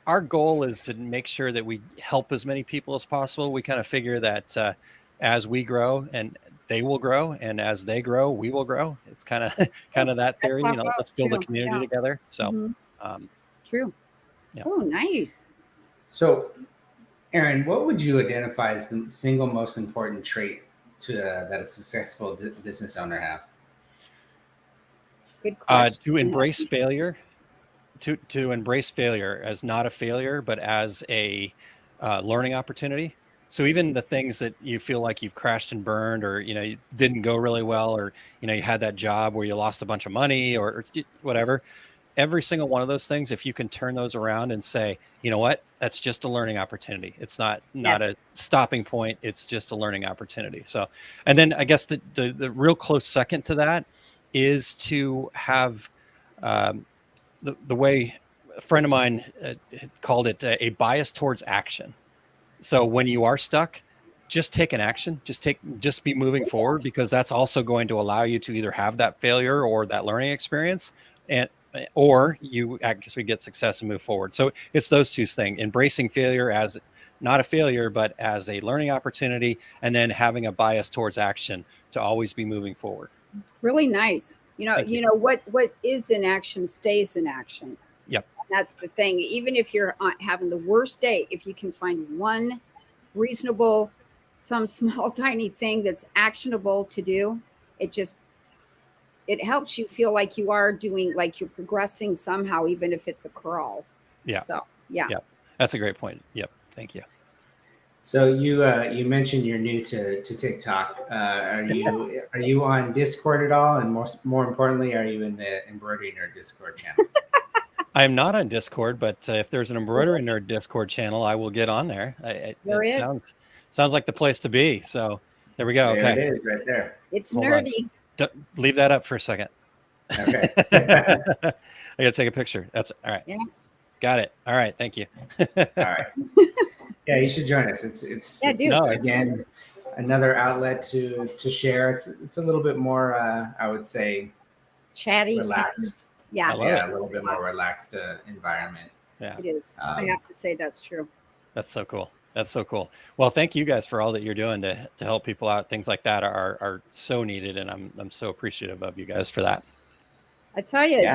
S3: our goal is to make sure that we help as many people as possible. We kind of figure that as we grow, and they will grow, and as they grow, we will grow. It's kind of that theory. Let's build a community together. So
S2: true.
S3: Yeah.
S2: Oh, nice.
S1: So, Aaron, what would you identify as the single most important trait that a successful business owner have?
S2: Good question.
S3: To embrace failure, to embrace failure as not a failure, but as a learning opportunity. So even the things that you feel like you've crashed and burned, or you didn't go really well, or you had that job where you lost a bunch of money, or whatever. Every single one of those things, if you can turn those around and say, you know what, that's just a learning opportunity. It's not a stopping point. It's just a learning opportunity. So, and then I guess the real close second to that is to have the way a friend of mine called it a bias towards action. So when you are stuck, just take an action, just be moving forward, because that's also going to allow you to either have that failure or that learning experience, or you actually get success and move forward. So it's those two things: embracing failure as not a failure, but as a learning opportunity, and then having a bias towards action to always be moving forward.
S2: Really nice. You know what is in action stays in action.
S3: Yep.
S2: That's the thing. Even if you're having the worst day, if you can find one reasonable, some small, tiny thing that's actionable to do, it helps you feel like you are doing, like you're progressing somehow, even if it's a crawl.
S3: Yeah.
S2: So, yeah.
S3: Yep. That's a great point. Yep. Thank you.
S1: So you mentioned you're new to TikTok. Are you on Discord at all? And more importantly, are you in the Embroidery Nerd Discord channel?
S3: I am not on Discord, but if there's an Embroidery Nerd Discord channel, I will get on there. Sounds like the place to be. So there we go.
S1: There
S3: Okay.
S1: it is, right there.
S2: It's nerdy.
S3: Leave that up for a second.
S1: Okay.
S3: I got to take a picture. That's all right.
S2: Yeah.
S3: Got it. All right. Thank you.
S1: All right. Yeah, you should join us. It's again another outlet to share. It's a little bit more, I would say,
S2: chatty,
S1: relaxed.
S2: Yeah,
S1: a little bit more relaxed environment.
S3: Yeah,
S2: it is. I have to say that's true.
S3: That's so cool. That's so cool. Well, thank you guys for all that you're doing to help people out. Things like that are so needed, and I'm so appreciative of you guys for that.
S2: I tell you,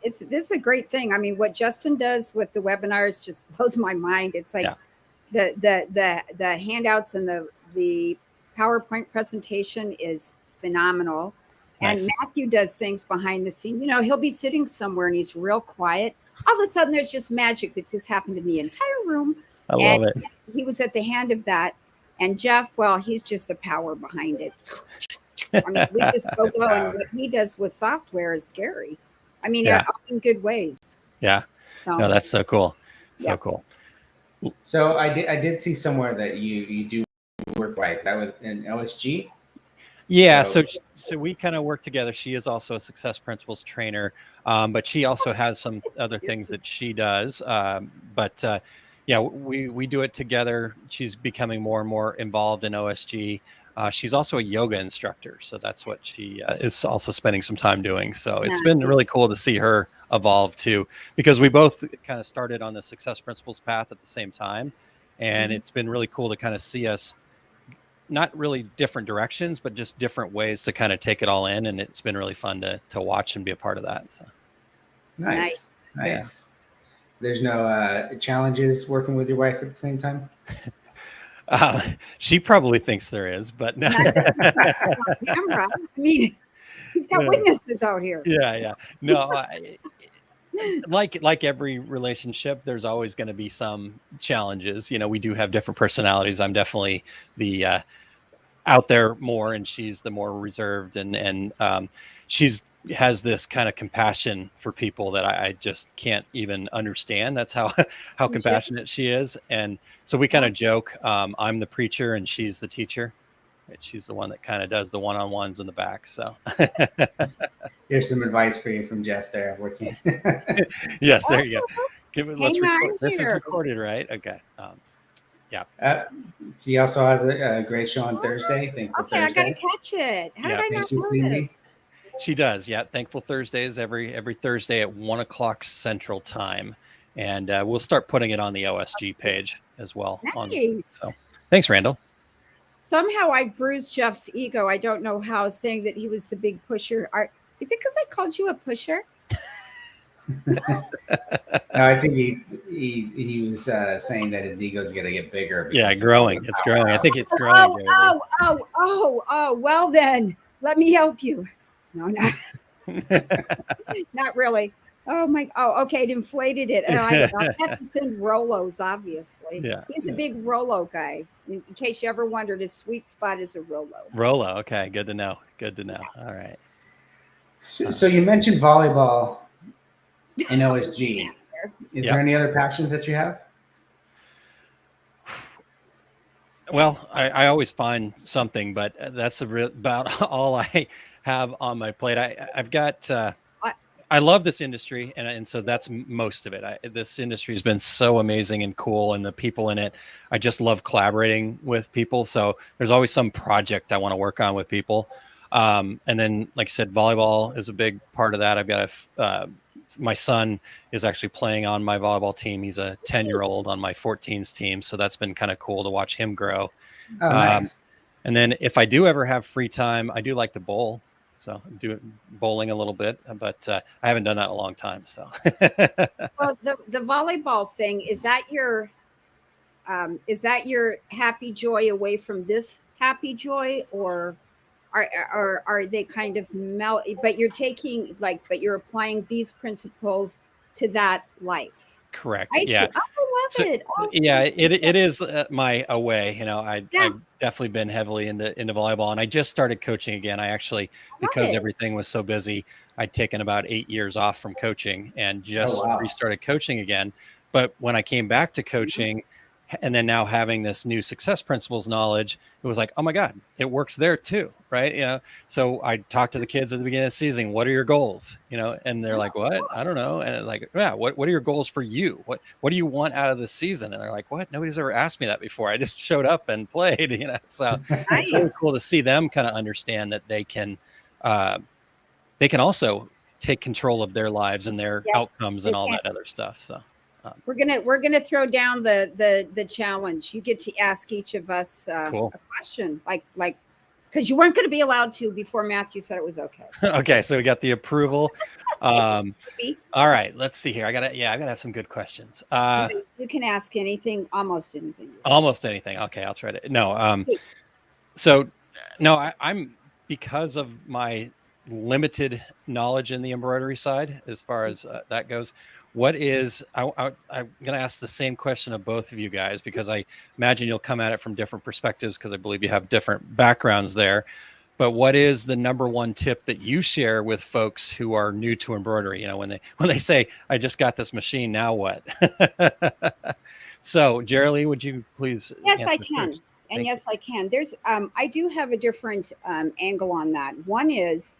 S2: this is a great thing. I mean, what Justin does with the webinars just blows my mind. It's like the handouts and the PowerPoint presentation is phenomenal. Nice. And Matthew does things behind the scene. He'll be sitting somewhere and he's real quiet. All of a sudden, there's just magic that just happened in the entire room.
S3: I love it.
S2: He was at the hand of that. And Jeff, well, he's just the power behind it. I mean, we just go and what he does with software is scary. I mean, in good ways.
S3: Yeah. So no, that's so cool. So cool.
S1: So I did see somewhere that you do work right. That was in OSG.
S3: Yeah, so we kind of work together. She is also a Success Principles trainer, but she also has some other things that she does. We do it together. She's becoming more and more involved in OSG. She's also a yoga instructor, so that's what she is also spending some time doing. So it's been really cool to see her evolve too, because we both kind of started on the Success Principles path at the same time, and it's been really cool to kind of see us not really different directions, but just different ways to kind of take it all in. And it's been really fun to watch and be a part of that. So
S1: Nice.
S3: Yeah.
S1: There's no challenges working with your wife at the same time?
S3: She probably thinks there is, but no.
S2: Not that impressive on camera. I mean, he's got witnesses out here.
S3: Yeah. No, like every relationship, there's always going to be some challenges. We do have different personalities. I'm definitely the out there more, and she's the more reserved, and she's has this kind of compassion for people that I just can't even understand. That's how compassionate she is. And so we kind of joke, I'm the preacher and she's the teacher. She's the one that kind of does the one-on-ones in the back. So
S1: here's some advice for you from Jeff there working.
S3: Yes, there you go. Let's record. This is
S2: here.
S3: recorded, right? Okay. Yeah.
S1: She also has a great show on Thursday. Thankful
S2: Okay,
S1: Thursday.
S2: I gotta catch it. How did I not
S1: Thank you,
S2: know
S1: Cindy.
S2: this?
S3: She does. Yeah. Thankful Thursdays every Thursday at 1:00 Central Time. And we'll start putting it on the OSG page as well.
S2: Nice.
S3: So thanks, Randall.
S2: Somehow I bruised Jeff's ego. I don't know how, saying that he was the big pusher. Is it because I called you a pusher?
S1: No, I think he was saying that his ego's going to get bigger.
S3: Yeah, growing. It's growing. I think it's growing.
S2: Oh. Well, then let me help you. No, not not really. Okay. It inflated it. I have to send Rolos, obviously.
S3: Yeah.
S2: He's a big Rolo guy. In case you ever wondered, his sweet spot is a Rolo.
S3: Rolo. Okay. Good to know. All right.
S1: So you mentioned volleyball and OSG. Is there any other passions that you have?
S3: Well, I always find something, but that's about all I have on my plate. I've got, I love this industry. And so that's most of it. This industry has been so amazing and cool, and the people in it, I just love collaborating with people. So there's always some project I want to work on with people. And then, like I said, volleyball is a big part of that. I've got my son is actually playing on my volleyball team. He's a 10-year-old on my 14s team. So that's been kind of cool to watch him grow.
S1: Oh, nice.
S3: And then if I do ever have free time, I do like to bowl. So I'm doing bowling a little bit, but I haven't done that in a long time. So,
S2: So the volleyball thing, is that your happy joy away from this happy joy, or are they kind of but you're applying these principles to that life?
S3: correct.
S2: I see.
S3: Yeah.
S2: I love it.
S3: Yeah, it is my away. I've definitely been heavily into volleyball, and I just started coaching again. I actually, because everything was so busy, I'd taken about 8 years off from coaching and just restarted coaching again. But when I came back to coaching, and then now having this new success principles knowledge, it was like, oh my God, it works there too. Right. So I talked to the kids at the beginning of the season, what are your goals? And they're like, what? I don't know. And like, yeah, what are your goals for you? What do you want out of the season? And they're like, what? Nobody's ever asked me that before. I just showed up and played, so it's really cool to see them kind of understand that they can also take control of their lives and their outcomes and all that other stuff. So.
S2: We're gonna throw down the challenge. You get to ask each of us a question, like because you weren't going to be allowed to before Matthew said it was okay.
S3: Okay, so we got the approval. All right, let's see here. I gotta have some good questions.
S2: You can ask anything, almost anything.
S3: Almost anything. Okay, I'll try to. No, so no, I'm because of my limited knowledge in the embroidery side, as far as that goes. What is, I'm going to ask the same question of both of you guys, because I imagine you'll come at it from different perspectives, because I believe you have different backgrounds there. But what is the number one tip that you share with folks who are new to embroidery? When they say, I just got this machine, now what? So, Jerry, would you please?
S2: Yes, I can. First? And yes, I can. There's, I do have a different angle on that. One is,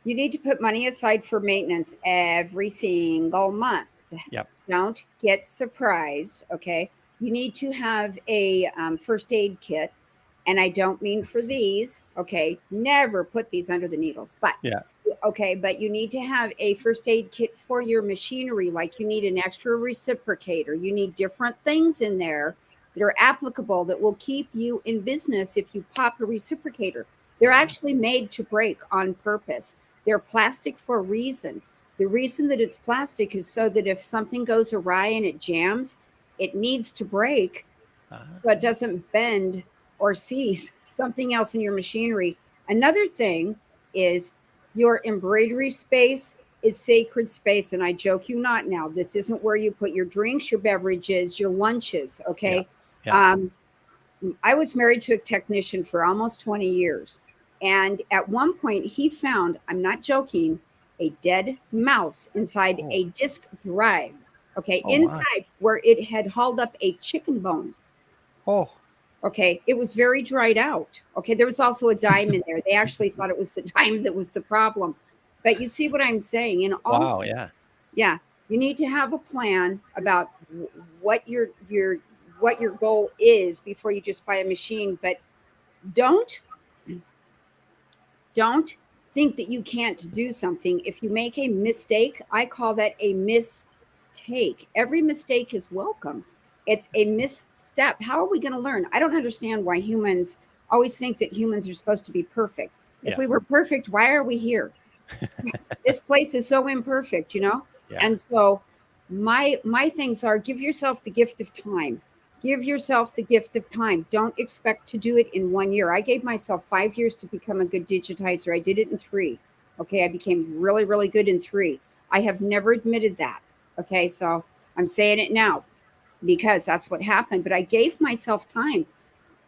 S2: you need to put money aside for maintenance every single month.
S3: Yep.
S2: Don't get surprised. Okay. You need to have a first aid kit. And I don't mean for these. Okay. Never put these under the needles. But okay. But you need to have a first aid kit for your machinery. Like you need an extra reciprocator. You need different things in there that are applicable that will keep you in business if you pop a reciprocator. They're actually made to break on purpose. They're plastic for a reason. The reason that it's plastic is so that if something goes awry and it jams, it needs to break so it doesn't bend or seize something else in your machinery. Another thing is your embroidery space is sacred space. And I joke you not now. This isn't where you put your drinks, your beverages, your lunches. Okay.
S3: Yeah.
S2: I was married to a technician for almost 20 years. And at one point he found, I'm not joking, a dead mouse inside a disk drive. Okay. Inside where it had hauled up a chicken bone. Okay. It was very dried out. Okay. There was also a dime in there. They actually thought it was the dime that was the problem. But you see what I'm saying? And also, yeah, you need to have a plan about what your goal is before you just buy a machine. But don't think that you can't do something. If you make a mistake, I call that a mistake. Every mistake is welcome. It's a misstep. How are we going to learn? I don't understand why humans always think that humans are supposed to be perfect. If we were perfect, why are we here? This place is so imperfect, you know? Yeah. And so my things are, give yourself the gift of time. Give yourself the gift of time. Don't expect to do it in 1 year. I gave myself 5 years to become a good digitizer. I did it in 3. Okay. I became really, really good in 3. I have never admitted that. Okay. So I'm saying it now because that's what happened. But I gave myself time.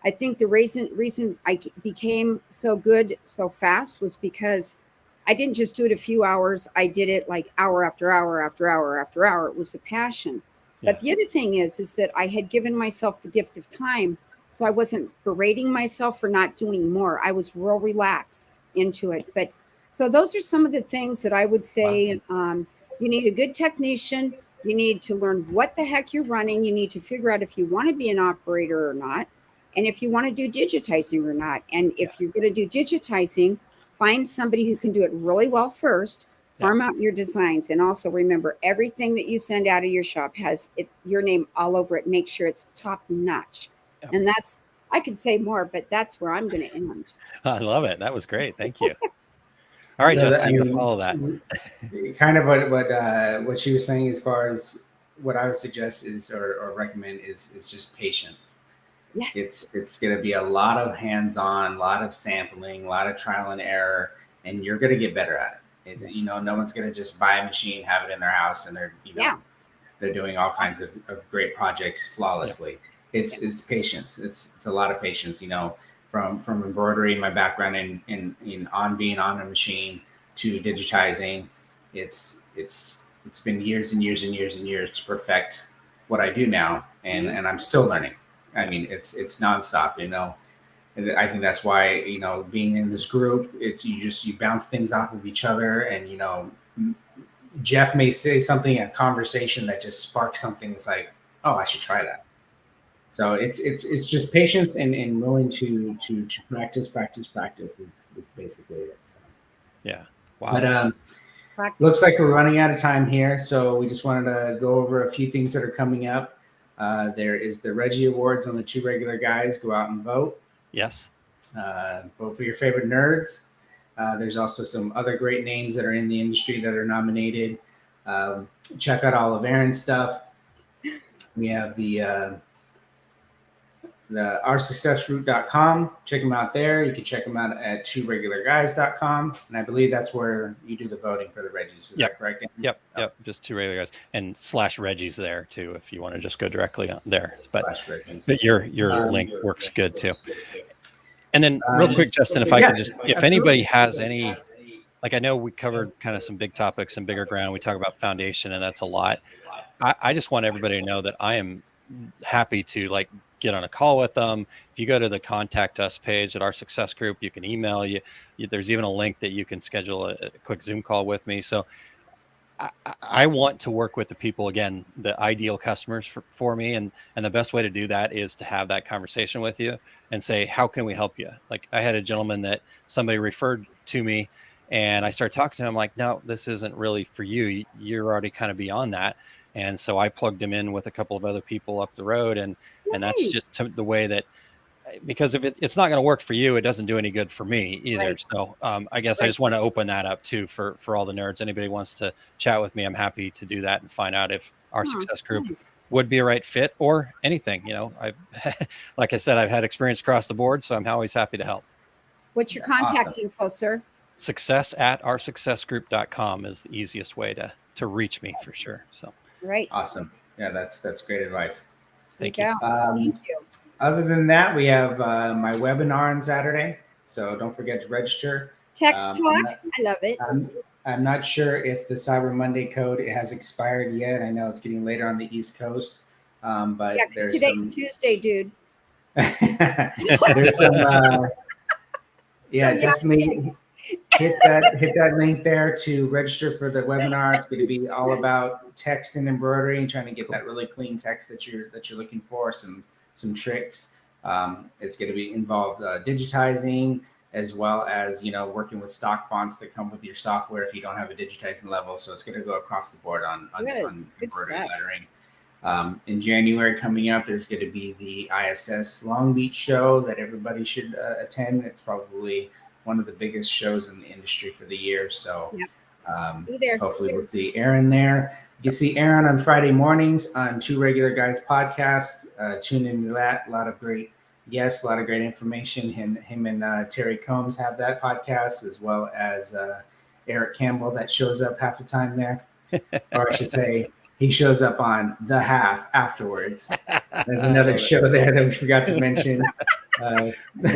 S2: I think the reason I became so good so fast was because I didn't just do it a few hours. I did it like hour after hour after hour after hour. It was a passion. Yeah. But the other thing is that I had given myself the gift of time. So I wasn't berating myself for not doing more. I was real relaxed into it. But so those are some of the things that I would say. You need a good technician. You need to learn what the heck you're running. You need to figure out if you want to be an operator or not. And if you want to do digitizing or not. And if you're going to do digitizing, find somebody who can do it really well first, farm out your designs. And also remember, everything that you send out of your shop has your name all over it. Make sure it's top notch. Yeah. And that's, I could say more, but that's where I'm going to end.
S3: I love it. That was great. Thank you. All right, so Justin, you can follow that.
S1: Kind of what she was saying as far as what I would suggest is or recommend is just patience. Yes. It's going to be a lot of hands-on, a lot of sampling, a lot of trial and error, and you're going to get better at it. You know, no one's going to just buy a machine, have it in their house, and they're doing all kinds of great projects flawlessly. It's patience. It's a lot of patience. You know, from embroidery, my background in being on a machine to digitizing, it's been years and years and years and years to perfect what I do now, and I'm still learning. I mean, it's nonstop, you know. And I think that's why, you know, being in this group, it's you bounce things off of each other, and you know, Jeff may say something in a conversation that just sparks something. It's like, oh, I should try that. So it's just patience and willing to practice is basically it. So.
S3: Yeah. Wow.
S1: But looks like we're running out of time here, so we just wanted to go over a few things that are coming up. There is the Reggie Awards on the 2 Regular Guys. Go out and vote.
S3: Yes.
S1: Vote for your favorite nerds. There's also some other great names that are in the industry that are nominated. Check out all of Aaron's stuff. We have the oursuccessroute.com. Check them out there. You can check them out at 2regularguys.com. And I believe that's where you do the voting for the Reggies. Is that correct?
S3: Yep. Just 2 Regular Guys, and /Reggies there too, if you want to just go directly on there. But your link works good too. And then real quick, Justin, if I could just, if anybody has any, like, I know we covered kind of some big topics and bigger ground. We talk about foundation, and that's a lot. I just want everybody to know that I am happy to get on a call with them. If you go to the contact us page at our success group, you can email you. There's even a link that you can schedule a quick Zoom call with me. So I want to work with the people, again, the ideal customers for me. And the best way to do that is to have that conversation with you and say, how can we help you? Like, I had a gentleman that somebody referred to me, and I started talking to him like, no, this isn't really for you. You're already kind of beyond that. And so I plugged him in with a couple of other people up the road. And that's
S2: Nice.
S3: just the way that, because if it's not going to work for you, it doesn't do any good for me either.
S2: Right.
S3: So I guess I just want to open that up too for all the nerds. Anybody wants to chat with me, I'm happy to do that and find out if our success group
S2: Nice.
S3: would be a right fit or anything. You know, like I said, I've had experience across the board, so I'm always happy to help.
S2: What's your contact
S1: Awesome.
S2: info, sir?
S3: success@oursuccessgroup.com is the easiest way to reach me for sure. So
S2: Right.
S1: Awesome. Yeah, that's great advice.
S3: thank
S2: you.
S3: you.
S2: Thank you.
S1: Other than that, we have my webinar on Saturday, so don't forget to register.
S2: Text talk. I love it.
S1: I'm not sure if the Cyber Monday code has expired yet. I know it's getting later on the East Coast, but
S2: Yeah,
S1: there's
S2: today's
S1: some,
S2: Tuesday, dude.
S1: there's some. Definitely hit that link there to register for the webinar. It's going to be all about text and embroidery and trying to get that really clean text that you're looking for. Some tricks. It's going to be involved digitizing, as well as working with stock fonts that come with your software if you don't have a digitizing level. So it's going to go across the board on embroidery lettering. In January coming up, there's going to be the ISS Long Beach show that everybody should attend. It's probably one of the biggest shows in the industry for the year. So hopefully we'll see Aaron there. You can see Aaron on Friday mornings on Two Regular Guys podcast. Tune into that. A lot of great guests, a lot of great information. Him and Terry Combs have that podcast, as well as Eric Campbell that shows up half the time there. Or I should say, he shows up on the half afterwards. There's another show there that we forgot to mention.
S3: We're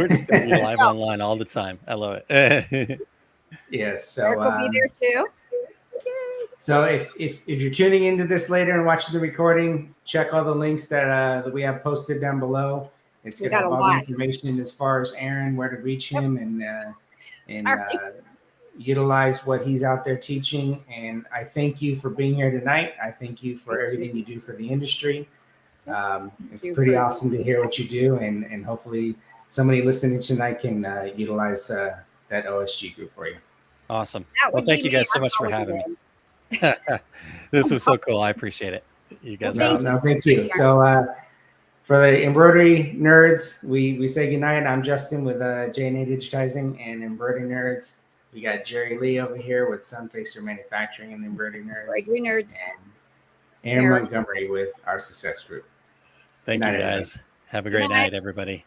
S3: just going to be live online all the time. I love it.
S1: Yes. So
S2: Eric will be there too.
S1: So if you're tuning into this later and watching the recording, check all the links that we have posted down below. It's going to have all the information as far as Aaron, where to reach him, and utilize what he's out there teaching. And I thank you for being here tonight. I thank you for everything you do for the industry. It's pretty awesome to hear what you do, and hopefully somebody listening tonight can utilize that OSG group for you.
S3: Awesome. Well, thank you guys so much for having me. This was so cool. I appreciate it. You guys
S1: thank you. So for the embroidery nerds, we say goodnight. I'm Justin with J&A Digitizing and Embroidery Nerds. We got Jerry Lee over here with Sunfacer Manufacturing and Embroidery Nerds.
S2: Embroidery Nerds.
S1: And Aaron Montgomery with our Success Group.
S3: Thank you, guys. Have a great night, everybody.